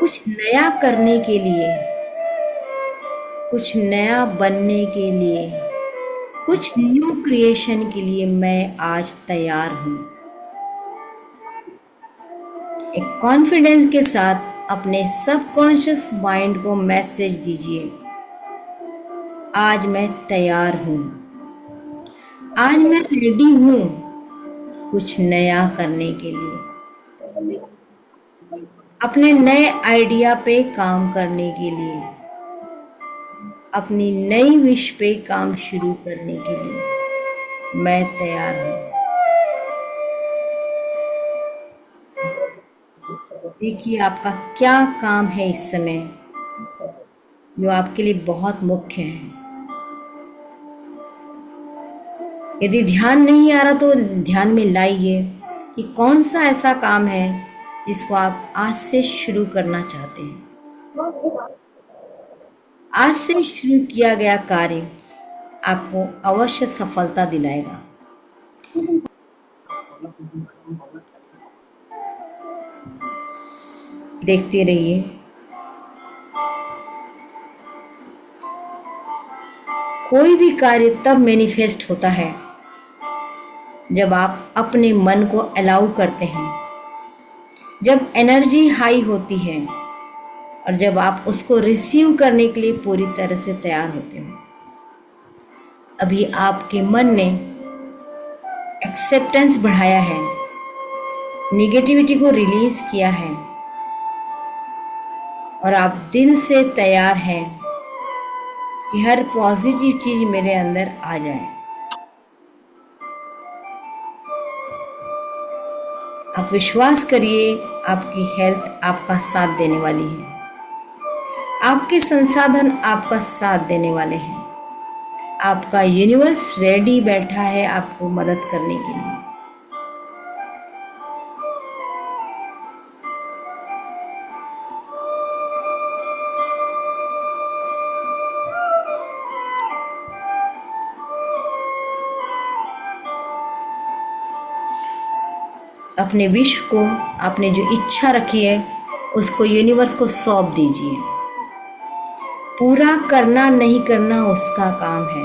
कुछ नया करने के लिए, कुछ नया बनने के लिए, कुछ न्यू क्रिएशन के लिए मैं आज तैयार हूँ। एक कॉन्फिडेंस के साथ अपने सबकॉन्शियस माइंड को मैसेज दीजिए, आज मैं तैयार हूँ, आज मैं रेडी हूँ कुछ नया करने के लिए, अपने नए आइडिया पे काम करने के लिए, अपनी नई विश पे काम शुरू करने के लिए मैं तैयार हूँ। देखिए आपका क्या काम है इस समय जो आपके लिए बहुत मुख्य है। यदि ध्यान नहीं आ रहा तो ध्यान में लाइए कि कौन सा ऐसा काम है जिसको आप आज से शुरू करना चाहते हैं। आज से शुरू किया गया कार्य आपको अवश्य सफलता दिलाएगा। देखते रहिए। कोई भी कार्य तब मैनिफेस्ट होता है जब आप अपने मन को अलाउ करते हैं, जब एनर्जी हाई होती है और जब आप उसको रिसीव करने के लिए पूरी तरह से तैयार होते हो। अभी आपके मन ने एक्सेप्टेंस बढ़ाया है, निगेटिविटी को रिलीज किया है और आप दिल से तैयार हैं कि हर पॉजिटिव चीज मेरे अंदर आ जाए। आप विश्वास करिए, आपकी हेल्थ आपका साथ देने वाली है, आपके संसाधन आपका साथ देने वाले हैं, आपका यूनिवर्स रेडी बैठा है आपको मदद करने के लिए। अपने विश को, आपने जो इच्छा रखी है उसको यूनिवर्स को सौंप दीजिए। पूरा करना नहीं करना उसका काम है।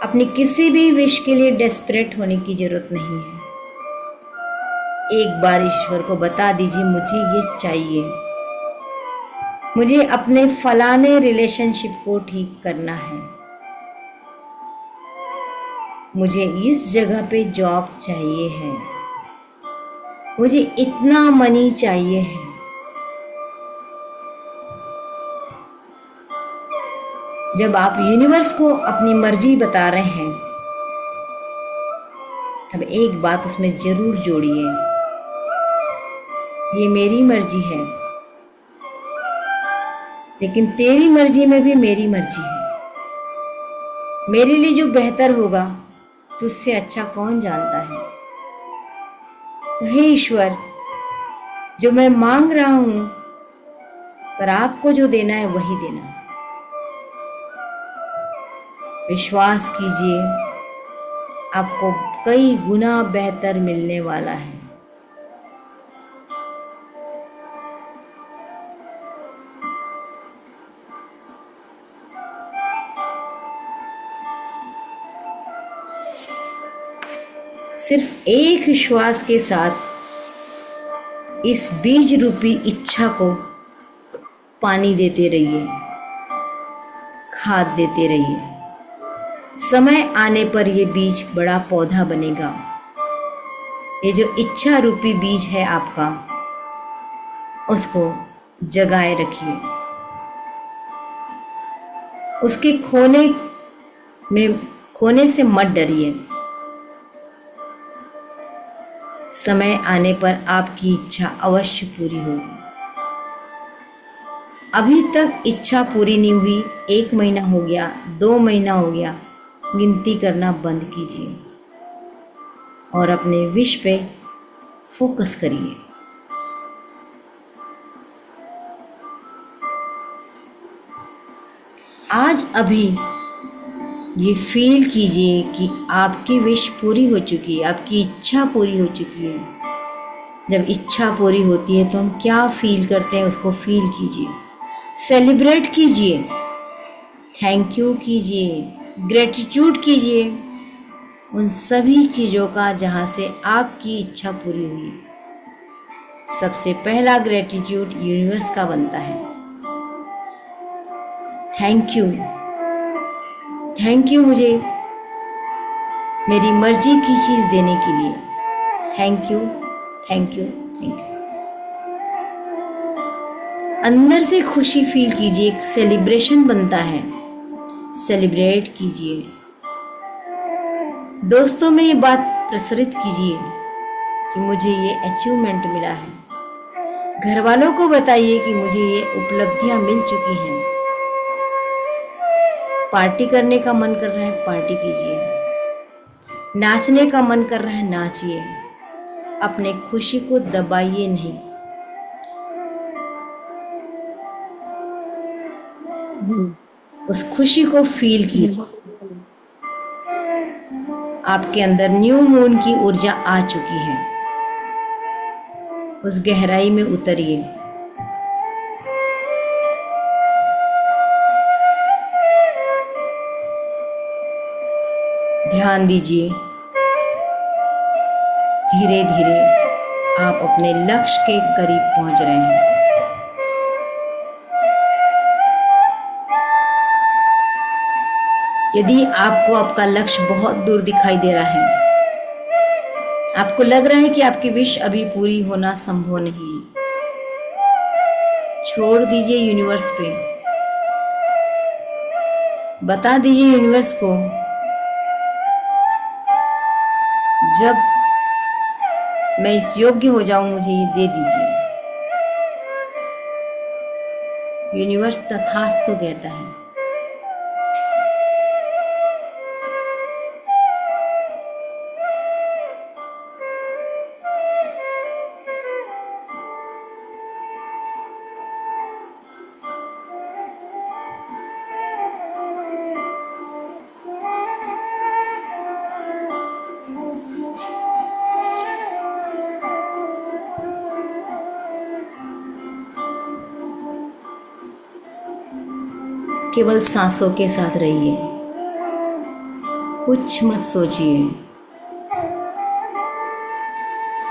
अपनी किसी भी विश के लिए डेस्परेट होने की जरूरत नहीं है। एक बार ईश्वर को बता दीजिए, मुझे ये चाहिए, मुझे अपने फलाने रिलेशनशिप को ठीक करना है, मुझे इस जगह पे जॉब चाहिए है, मुझे इतना मनी चाहिए है। जब आप यूनिवर्स को अपनी मर्जी बता रहे हैं तब एक बात उसमें जरूर जोड़िए, ये मेरी मर्जी है लेकिन तेरी मर्जी में भी मेरी मर्जी है। मेरे लिए जो बेहतर होगा तुझसे अच्छा कौन जानता है। तो हे ईश्वर, जो मैं मांग रहा हूं पर आपको जो देना है वही देना। विश्वास कीजिए, आपको कई गुना बेहतर मिलने वाला है। सिर्फ एक विश्वास के साथ इस बीज रूपी इच्छा को पानी देते रहिए, खाद देते रहिए। समय आने पर ये बीज बड़ा पौधा बनेगा। ये जो इच्छा रूपी बीज है आपका, उसको जगाए रखिए। उसके खोने से मत डरिए। समय आने पर आपकी इच्छा अवश्य पूरी होगी। अभी तक इच्छा पूरी नहीं हुई, 1 महीना हो गया, 2 महीना हो गया, गिनती करना बंद कीजिए और अपने विश पे फोकस करिए। आज अभी ये फील कीजिए कि आपकी विश पूरी हो चुकी है, आपकी इच्छा पूरी हो चुकी है। जब इच्छा पूरी होती है तो हम क्या फील करते हैं, उसको फील कीजिए, सेलिब्रेट कीजिए, थैंक यू कीजिए, ग्रेटिट्यूड कीजिए उन सभी चीज़ों का जहाँ से आपकी इच्छा पूरी हुई। सबसे पहला ग्रेटिट्यूड यूनिवर्स का बनता है। थैंक यू, थैंक यू मुझे मेरी मर्जी की चीज़ देने के लिए। Thank you, thank you, thank you. अंदर से खुशी फील कीजिए, एक सेलिब्रेशन बनता है, सेलिब्रेट कीजिए। दोस्तों में ये बात प्रसरित कीजिए कि मुझे ये अचीवमेंट मिला है। घर वालों को बताइए कि मुझे ये उपलब्धियां मिल चुकी हैं। पार्टी करने का मन कर रहा है, पार्टी कीजिए। नाचने का मन कर रहा है, नाचिए। अपने खुशी को दबाइए नहीं। उस खुशी को फील कीजिए। आपके अंदर न्यू मून की ऊर्जा आ चुकी है। उस गहराई में उतरिए। ध्यान दीजिए। धीरे धीरे आप अपने लक्ष्य के करीब पहुंच रहे हैं। यदि आपको आपका लक्ष्य बहुत दूर दिखाई दे रहा है, आपको लग रहा है कि आपकी विश अभी पूरी होना संभव नहीं है, छोड़ दीजिए यूनिवर्स पे। बता दीजिए यूनिवर्स को, जब मैं इस योग्य हो जाऊं मुझे ये दे दीजिए। यूनिवर्स तथास्तु कहता है। केवल सांसों के साथ रहिए, कुछ मत सोचिए।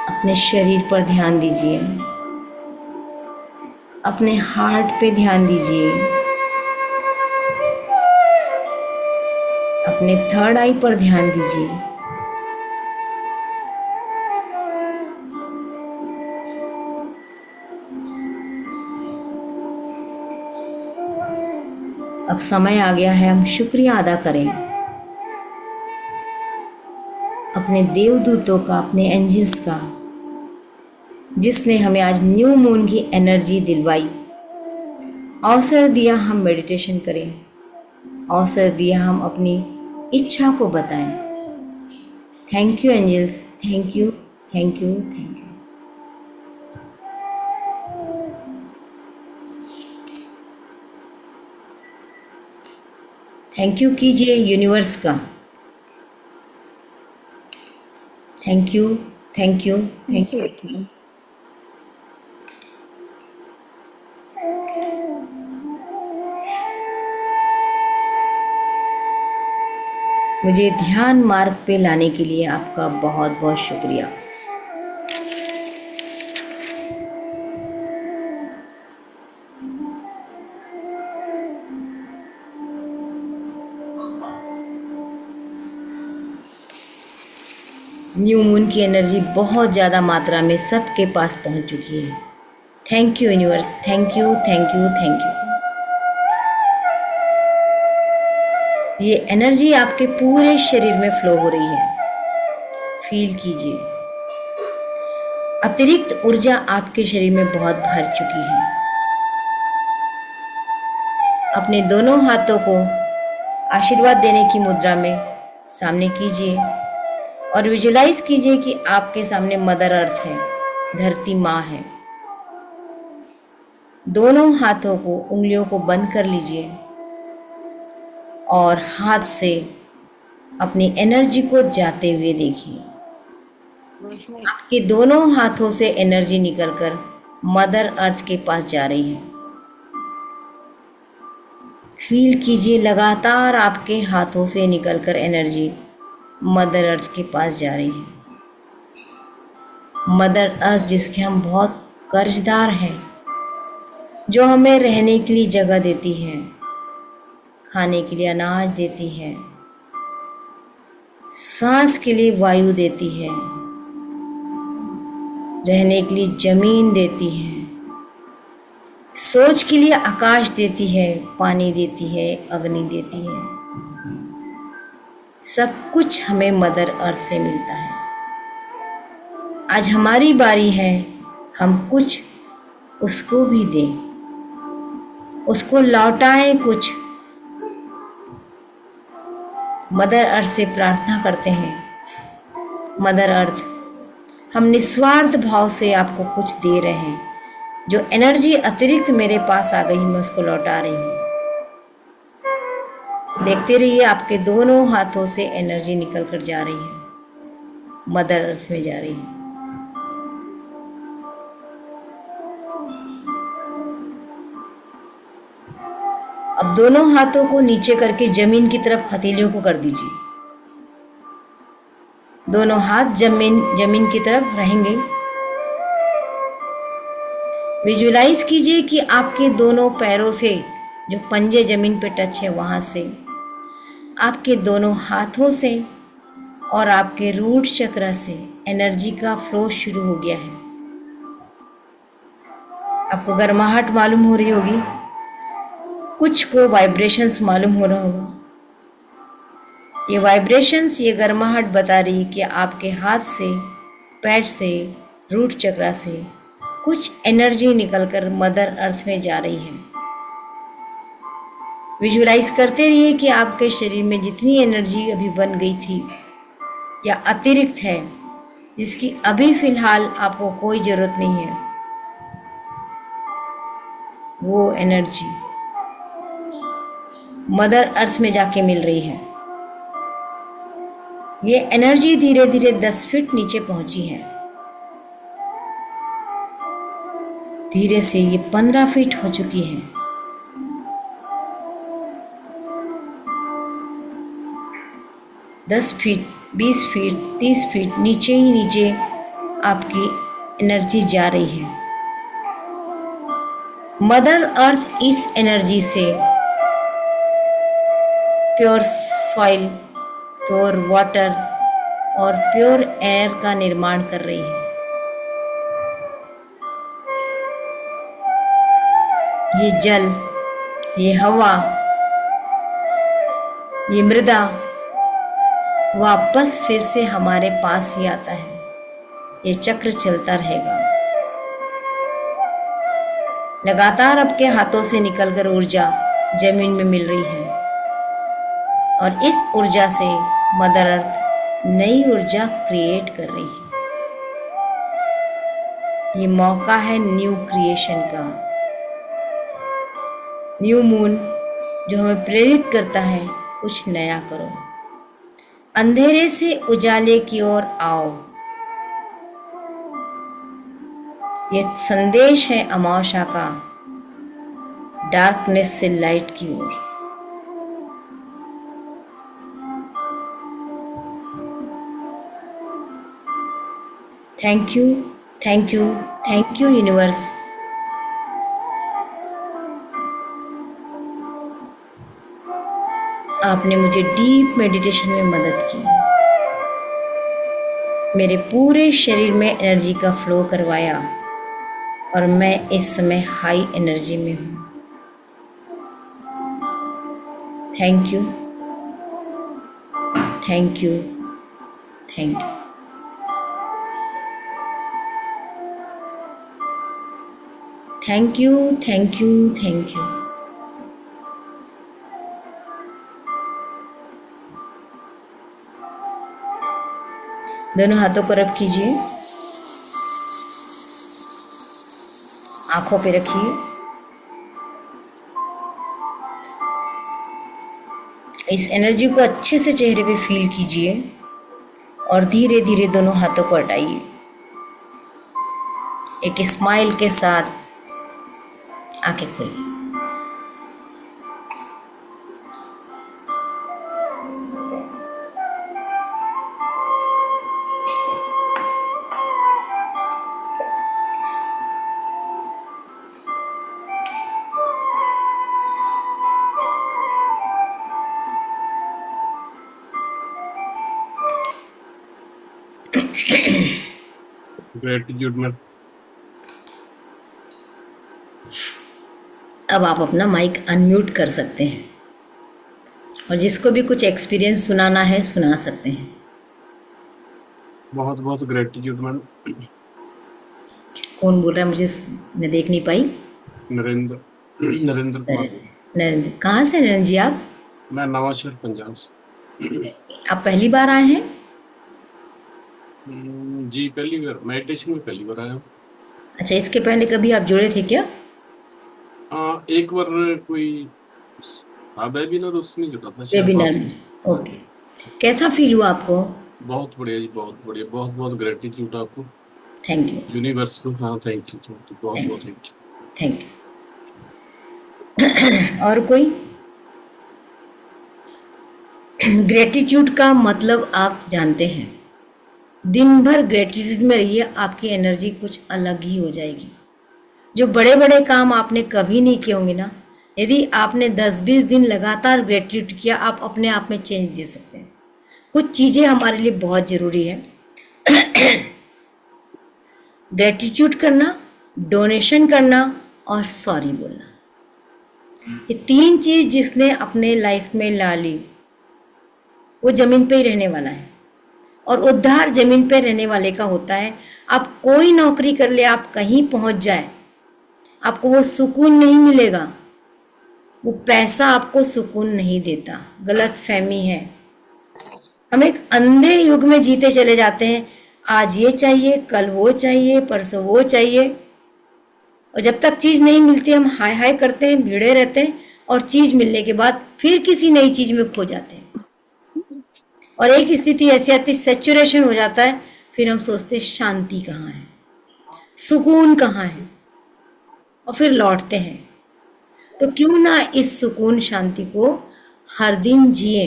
अपने शरीर पर ध्यान दीजिए, अपने हार्ट पे ध्यान दीजिए, अपने थर्ड आई पर ध्यान दीजिए। अब समय आ गया है हम शुक्रिया अदा करें अपने देवदूतों का, अपने एंजल्स का, जिसने हमें आज न्यू मून की एनर्जी दिलवाई, अवसर दिया हम मेडिटेशन करें, अवसर दिया हम अपनी इच्छा को बताएं। Thank you angels, thank you, thank you, thank you. Thank you कीजिए यूनिवर्स का। Thank you, thank you, thank you. मुझे ध्यान मार्ग पे लाने के लिए आपका बहुत बहुत शुक्रिया। न्यू मून की एनर्जी बहुत ज़्यादा मात्रा में सबके पास पहुंच चुकी है। Thank you universe, thank you thank you thank you. ये एनर्जी आपके पूरे शरीर में फ्लो हो रही है, फील कीजिए। अतिरिक्त ऊर्जा आपके शरीर में बहुत भर चुकी है। अपने दोनों हाथों को आशीर्वाद देने की मुद्रा में सामने कीजिए और विजुलाइज कीजिए कि आपके सामने मदर अर्थ है, धरती माँ है। दोनों हाथों को, उंगलियों को बंद कर लीजिए और हाथ से अपनी एनर्जी को जाते हुए देखिए। आपके दोनों हाथों से एनर्जी निकलकर मदर अर्थ के पास जा रही है। फील कीजिए, लगातार आपके हाथों से निकलकर एनर्जी मदर अर्थ के पास जा रही है। मदर अर्थ जिसके हम बहुत कर्जदार हैं, जो हमें रहने के लिए जगह देती है, खाने के लिए अनाज देती है, सांस के लिए वायु देती है, रहने के लिए जमीन देती है, सोच के लिए आकाश देती है, पानी देती है, अग्नि देती है। सब कुछ हमें मदर अर्थ से मिलता है। आज हमारी बारी है, हम कुछ उसको भी दें, उसको लौटाएं कुछ। मदर अर्थ से प्रार्थना करते हैं, मदर अर्थ, हम निस्वार्थ भाव से आपको कुछ दे रहे हैं। जो एनर्जी अतिरिक्त मेरे पास आ गई, मैं उसको लौटा रही हूँ। देखते रहिए, आपके दोनों हाथों से एनर्जी निकल कर जा रही है, मदर अर्थ में जा रही है। अब दोनों हाथों को नीचे करके जमीन की तरफ हथेलियों को कर दीजिए। दोनों हाथ जमीन की तरफ रहेंगे। विजुलाइज कीजिए कि आपके दोनों पैरों से, जो पंजे जमीन पे टच है, वहां से, आपके दोनों हाथों से और आपके रूट चक्र से एनर्जी का फ्लो शुरू हो गया है। आपको गर्माहट मालूम हो रही होगी, कुछ को वाइब्रेशंस मालूम हो रहा होगा। ये वाइब्रेशंस, ये गर्माहट बता रही है कि आपके हाथ से, पैर से, रूट चक्र से कुछ एनर्जी निकलकर मदर अर्थ में जा रही है। विजुलाइज करते रहिए कि आपके शरीर में जितनी एनर्जी अभी बन गई थी या अतिरिक्त है, जिसकी अभी फिलहाल आपको कोई जरूरत नहीं है, वो एनर्जी मदर अर्थ में जाके मिल रही है। ये एनर्जी धीरे धीरे 10 फीट नीचे पहुंची है। धीरे से ये 15 फीट हो चुकी है। दस फीट, 20 फीट, 30 फीट नीचे ही नीचे आपकी एनर्जी जा रही है। मदर अर्थ इस एनर्जी से प्योर सॉइल, प्योर वाटर और प्योर एयर का निर्माण कर रही है। ये जल, ये हवा, ये मृदा वापस फिर से हमारे पास ही आता है। ये चक्र चलता रहेगा। लगातार आपके हाथों से निकलकर ऊर्जा जमीन में मिल रही है और इस ऊर्जा से मदर अर्थ नई ऊर्जा क्रिएट कर रही है। ये मौका है न्यू क्रिएशन का। न्यू मून जो हमें प्रेरित करता है, कुछ नया करो, अंधेरे से उजाले की ओर आओ। ये संदेश है अमावस्या का, डार्कनेस से लाइट की ओर। Thank you, thank you, thank you universe. आपने मुझे डीप मेडिटेशन में मदद की, मेरे पूरे शरीर में एनर्जी का फ्लो करवाया और मैं इस समय हाई एनर्जी में हूँ। Thank you, thank you, thank you. Thank you, thank you, thank you. दोनों हाथों को रब कीजिए, आंखों पे रखिए। इस एनर्जी को अच्छे से चेहरे पे फील कीजिए और धीरे धीरे दोनों हाथों को हटाइए। एक स्माइल के साथ आंखें खोलिए। ग्रेटिट्यूड में अब आप अपना माइक अनम्यूट कर सकते हैं और जिसको भी कुछ एक्सपीरियंस सुनाना है सुना सकते हैं। बहुत बहुत ग्रेटिट्यूड मैम। कौन बोल रहा है मुझे, मैं देख नहीं पाई। नरेंद्र नरेंद्र कुमार। नरेंद्र, कहाँ से नरेंद्र जी आप? मैं नवांशहर पंजाब से। आप पहली बार आए हैं? जी पहली बार मेडिटेशन में पहली बार आया हूँ। अच्छा, इसके पहले कभी आप जुड़े थे क्या? एक बार कोई वेबिनार उसमें जुड़ा था शायद, वेबिनार पास में। ओके, कैसा फील हुआ आपको? बहुत बढ़िया जी, बहुत बढ़िया। बहुत बहुत ग्रेटिट्यूड आपको, थैंक यू, यूनिवर्स को। हाँ थैंक यू, बहुत बहुत थैंक यू। Thank you. और कोई? ग्रेटिट्यूड का मतलब आप जानते हैं। दिन भर ग्रेटिट्यूड में रहिए, आपकी एनर्जी कुछ अलग ही हो जाएगी। जो बड़े बड़े काम आपने कभी नहीं किए होंगे ना, यदि आपने 10-20 दिन लगातार ग्रेटिट्यूड किया, आप अपने आप में चेंज दे सकते हैं। कुछ चीज़ें हमारे लिए बहुत ज़रूरी है। ग्रेटिट्यूड करना, डोनेशन करना और सॉरी बोलना। ये 3 चीज़ जिसने अपने लाइफ में ला ली, वो ज़मीन पे ही रहने वाला है। और उद्धार ज़मीन पे रहने वाले का होता है। आप कोई नौकरी कर ले, आप कहीं पहुंच जाए, आपको वो सुकून नहीं मिलेगा। वो पैसा आपको सुकून नहीं देता, गलत फहमी है। हम एक अंधे युग में जीते चले जाते हैं। आज ये चाहिए, कल वो चाहिए, परसों वो चाहिए, और जब तक चीज़ नहीं मिलती हम हाय हाय करते हैं, भिड़े रहते हैं, और चीज़ मिलने के बाद फिर किसी नई चीज़ में खो जाते हैं। और एक स्थिति ऐसी आती, सैचुरेशन हो जाता है। फिर हम सोचते हैं शांति कहाँ है, सुकून कहाँ है, और फिर लौटते हैं। तो क्यों ना इस सुकून शांति को हर दिन जिए,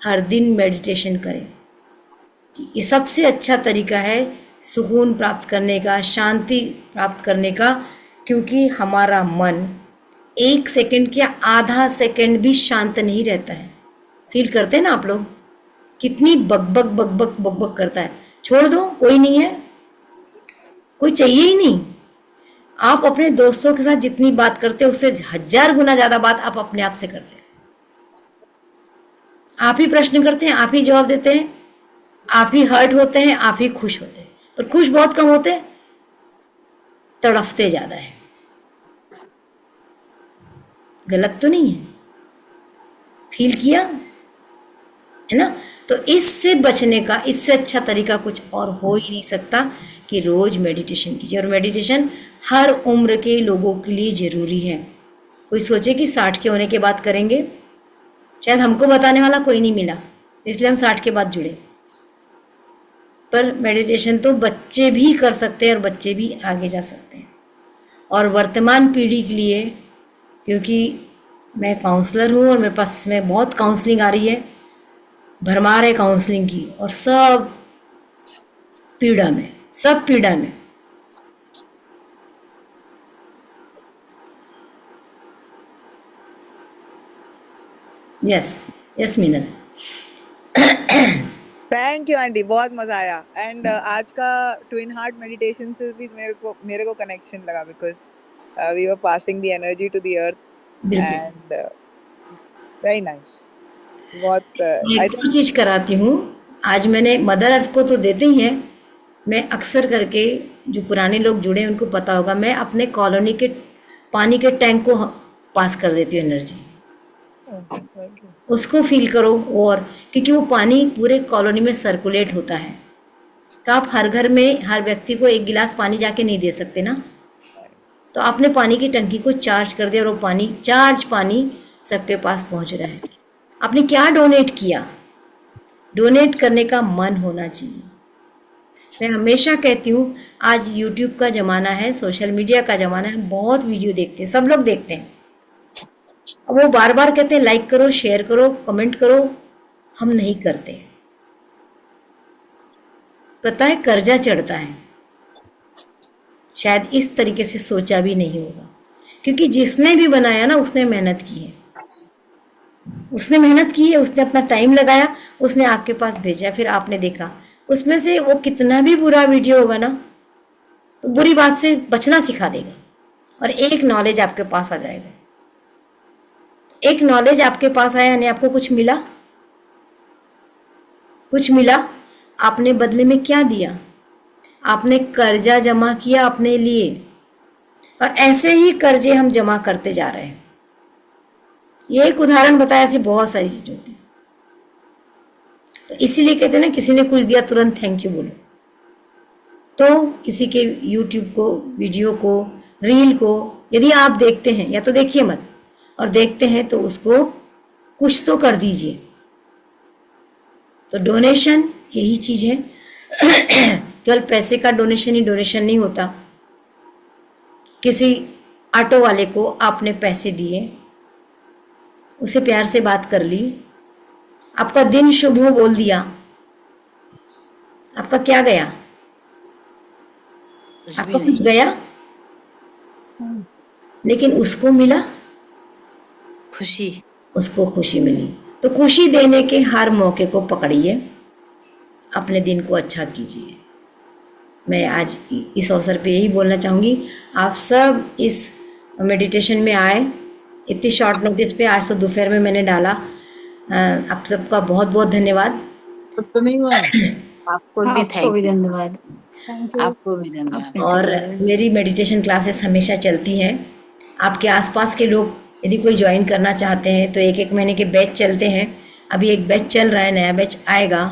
हर दिन मेडिटेशन करें। ये सबसे अच्छा तरीका है सुकून प्राप्त करने का, शांति प्राप्त करने का। क्योंकि हमारा मन 1 सेकंड क्या आधा सेकंड भी शांत नहीं रहता है। फील करते हैं ना आप लोग, कितनी बकबक बकबक बकबक करता है। छोड़ दो, कोई नहीं है, कोई चाहिए ही नहीं। आप अपने दोस्तों के साथ जितनी बात करते हैं उससे 1000 गुना ज्यादा बात आप अपने आप से करते हैं। आप ही प्रश्न करते हैं, आप ही जवाब देते हैं, आप ही हर्ट होते हैं, आप ही खुश होते हैं। पर खुश बहुत कम होते हैं, तड़फते ज्यादा है। गलत तो नहीं है? फील किया है ना? तो इससे बचने का, इससे अच्छा तरीका कुछ और हो ही नहीं सकता कि रोज मेडिटेशन कीजिए। और मेडिटेशन हर उम्र के लोगों के लिए ज़रूरी है। कोई सोचे कि 60 के होने के बाद करेंगे, शायद हमको बताने वाला कोई नहीं मिला, इसलिए हम 60 के बाद जुड़े। पर मेडिटेशन तो बच्चे भी कर सकते हैं और बच्चे भी आगे जा सकते हैं। और वर्तमान पीढ़ी के लिए, क्योंकि मैं काउंसलर हूँ और मेरे पास इसमें बहुत काउंसलिंग आ रही है, भरमार है काउंसलिंग की, और सब पीड़ा में, सब पीड़ा में। Yes yes Meenal. Thank you aunty, बहुत मजा आया। एंड आज का ट्विन हार्ट मेडिटेशन से भी मेरे को कनेक्शन लगा, because we were passing the energy to the earth बिल्कुल। And very nice. बहुत एक और चीज कराती हूँ, आज मैंने मदर अर्थ को तो देते ही है, मैं अक्सर करके जो पुराने लोग जुड़े हैं उनको पता होगा, मैं अपने कॉलोनी के पानी के टैंक को पास कर देती हूँ एनर्जी, उसको फील करो। और क्योंकि वो पानी पूरे कॉलोनी में सर्कुलेट होता है, तो आप हर घर में हर व्यक्ति को एक गिलास पानी जाके नहीं दे सकते ना, तो आपने पानी की टंकी को चार्ज कर दिया और वो पानी चार्ज पानी सबके पास पहुंच रहा है। आपने क्या डोनेट किया? डोनेट करने का मन होना चाहिए। मैं हमेशा कहती हूँ, आज यूट्यूब का ज़माना है, सोशल मीडिया का ज़माना है, बहुत वीडियो देखते हैं, सब लोग देखते हैं। अब वो बार बार कहते हैं लाइक करो, शेयर करो, कमेंट करो, हम नहीं करते। पता है कर्जा चढ़ता है, शायद इस तरीके से सोचा भी नहीं होगा, क्योंकि जिसने भी बनाया ना उसने मेहनत की है, उसने मेहनत की है, उसने अपना टाइम लगाया, उसने आपके पास भेजा, फिर आपने देखा। उसमें से वो कितना भी बुरा वीडियो होगा ना, तो बुरी बात से बचना सिखा देगा और एक नॉलेज आपके पास आ जाएगा। एक नॉलेज आपके पास आया, यानी आपको कुछ मिला, कुछ मिला, आपने बदले में क्या दिया? आपने कर्जा जमा किया अपने लिए, और ऐसे ही कर्जे हम जमा करते जा रहे हैं। ये एक उदाहरण बताया, ऐसी बहुत सारी चीजें होती हैं। तो इसीलिए कहते हैं ना, किसी ने कुछ दिया तुरंत थैंक यू बोलो। तो किसी के यूट्यूब को, वीडियो को, रील को यदि आप देखते हैं, या तो देखिए मत, और देखते हैं तो उसको कुछ तो कर दीजिए। तो डोनेशन यही चीज है। केवल पैसे का डोनेशन ही डोनेशन नहीं होता। किसी ऑटो वाले को आपने पैसे दिए, उसे प्यार से बात कर ली, आपका दिन शुभ हो बोल दिया, आपका क्या गया? आपका कुछ गया? लेकिन उसको मिला खुशी। उसको खुशी मिली। तो खुशी देने के हर मौके को पकड़िए, अपने दिन को अच्छा कीजिए। मैं आज इस अवसर पे यही बोलना चाहूँगी, आप सब इस मेडिटेशन में आए। इतनी शॉर्ट नोटिस पे आज तो दोपहर में मैंने डाला। आप सबका बहुत बहुत धन्यवाद। तो नहीं हुआ आपको भी आपको भी थैंक यू। धन्यवाद। आपको भी धन्यवाद। और मेरी मेडिटेशन क्लासेस हमेशा चलती हैं। आपके आसपास के लोग यदि कोई ज्वाइन करना चाहते हैं तो एक एक महीने के बैच चलते हैं। अभी एक बैच चल रहा है, नया बैच आएगा,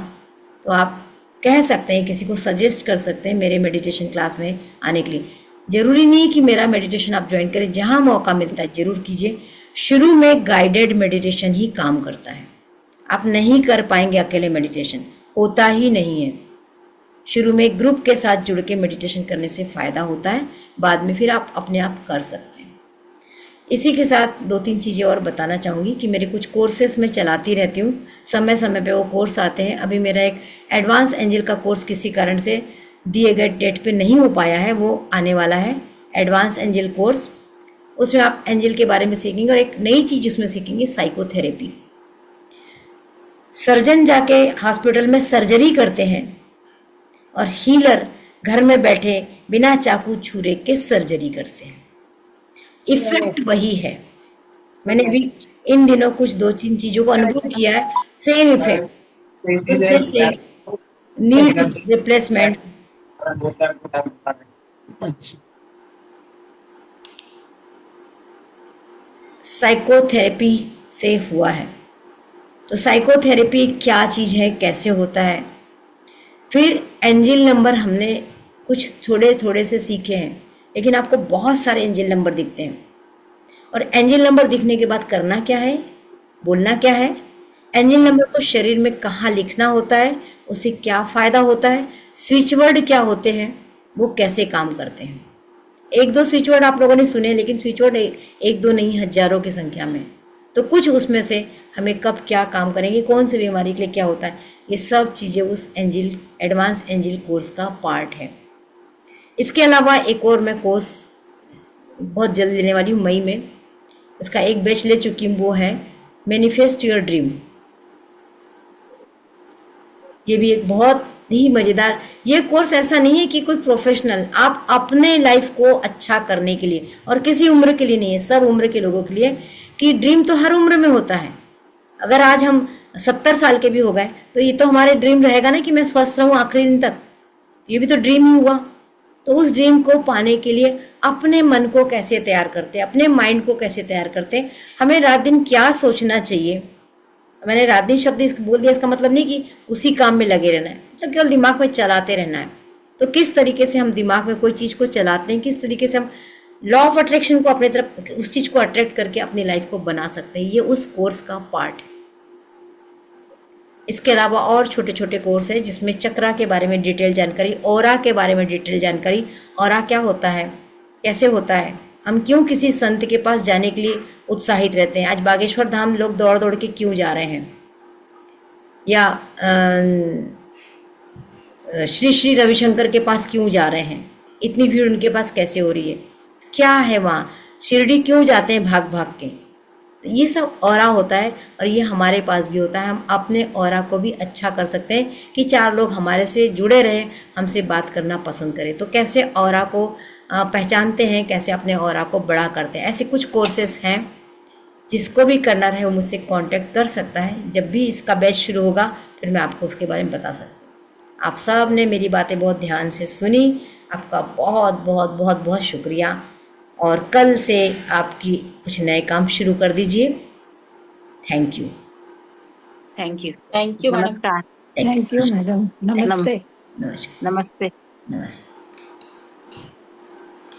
तो आप कह सकते हैं, किसी को सजेस्ट कर सकते हैं मेरे मेडिटेशन क्लास में आने के लिए। ज़रूरी नहीं कि मेरा मेडिटेशन आप ज्वाइन करें, जहाँ मौका मिलता है ज़रूर कीजिए। शुरू में गाइडेड मेडिटेशन ही काम करता है। आप नहीं कर पाएंगे अकेले, मेडिटेशन होता ही नहीं है। शुरू में एक ग्रुप के साथ जुड़ के मेडिटेशन करने से फ़ायदा होता है, बाद में फिर आप अपने आप कर सकते हैं। इसी के साथ दो तीन चीज़ें और बताना चाहूँगी कि मेरे कुछ कोर्सेस मैं चलाती रहती हूँ, समय समय पे वो कोर्स आते हैं। अभी मेरा एक एडवांस एंजल का कोर्स किसी कारण से दिए गए डेट पे नहीं हो पाया है, वो आने वाला है एडवांस एंजल कोर्स। उसमें आप एंजल के बारे में सीखेंगे और एक नई चीज़ उसमें सीखेंगे, साइकोथेरेपी। सर्जन जाके हॉस्पिटल में सर्जरी करते हैं और हीलर घर में बैठे बिना चाकू छुरे के सर्जरी करते हैं। इफेक्ट वही है। मैंने भी इन दिनों कुछ दो तीन चीज़ों को अनुभव किया है, same effect, need replacement. Psychotherapy से हुआ है। तो साइकोथेरेपी क्या चीज़ है, कैसे होता है। फिर एंजल नंबर हमने कुछ थोड़े थोड़े से सीखे हैं, लेकिन आपको बहुत सारे एंजल नंबर दिखते हैं। और एंजल नंबर दिखने के बाद करना क्या है, बोलना क्या है, एंजल नंबर को शरीर में कहाँ लिखना होता है, उससे क्या फ़ायदा होता है, स्विच वर्ड क्या होते हैं, वो कैसे काम करते हैं। एक दो स्विच वर्ड आप लोगों ने सुने, लेकिन स्विच वर्ड एक दो नहीं, हजारों की संख्या में। तो कुछ उसमें से हमें कब क्या काम करेंगे, कौन सी बीमारी के लिए क्या होता है, ये सब चीज़ें उस एंजिल एडवांस एंजिल कोर्स का पार्ट है। इसके अलावा एक और मैं कोर्स बहुत जल्द लेने वाली हूँ मई में, उसका एक बैच ले चुकी हूँ, वो है मैनिफेस्ट योर ड्रीम। ये भी एक बहुत ही मज़ेदार, ये कोर्स ऐसा नहीं है कि कोई प्रोफेशनल, आप अपने लाइफ को अच्छा करने के लिए, और किसी उम्र के लिए नहीं है, सब उम्र के लोगों के लिए, कि ड्रीम तो हर उम्र में होता है। अगर आज हम 70 साल के भी हो गए तो ये तो हमारे ड्रीम रहेगा ना कि मैं स्वस्थ रहूं आखिरी दिन तक, ये भी तो ड्रीम ही हुआ। तो उस ड्रीम को पाने के लिए अपने मन को कैसे तैयार करते, अपने माइंड को कैसे तैयार करते, हमें रात दिन क्या सोचना चाहिए। मैंने रात दिन शब्द बोल दिया, इसका मतलब नहीं कि उसी काम में लगे रहना है, मतलब केवल दिमाग में चलाते रहना है। तो किस तरीके से हम दिमाग में कोई चीज़ को चलाते हैं, किस तरीके से हम लॉ ऑफ अट्रैक्शन को अपने तरफ, उस चीज़ को अट्रैक्ट करके अपनी लाइफ को बना सकते हैं, ये उस कोर्स का पार्ट है। इसके अलावा और छोटे छोटे कोर्स है जिसमें चक्रा के बारे में डिटेल जानकारी, ऑरा के बारे में डिटेल जानकारी, ऑरा क्या होता है, कैसे होता है, हम क्यों किसी संत के पास जाने के लिए उत्साहित रहते हैं। आज बागेश्वर धाम लोग दौड़ दौड़ के क्यों जा रहे हैं, या श्री श्री रविशंकर के पास क्यों जा रहे हैं, इतनी भीड़ उनके पास कैसे हो रही है, क्या है वहाँ, शिरडी क्यों जाते हैं भाग भाग के। तो ये सब ऑरा होता है, और ये हमारे पास भी होता है। हम अपने ऑरा को भी अच्छा कर सकते हैं कि 4 लोग हमारे से जुड़े रहें, हमसे बात करना पसंद करें। तो कैसे ऑरा को पहचानते हैं, कैसे अपने ऑरा को बड़ा करते हैं, ऐसे कुछ कोर्सेस हैं। जिसको भी करना रहे वो मुझसे कांटेक्ट कर सकता है। जब भी इसका बैच शुरू होगा फिर मैं आपको उसके बारे में बता सकती हूँ। आप सब ने मेरी बातें बहुत ध्यान से सुनी, आपका बहुत बहुत बहुत बहुत शुक्रिया। और कल से आपकी कुछ नए काम शुरू कर दीजिए। Thank you. Thank you. Thank you madam. नमस्कार। Thank you madam. नमस्ते। नमस्कार। नमस्ते। नमस्ते।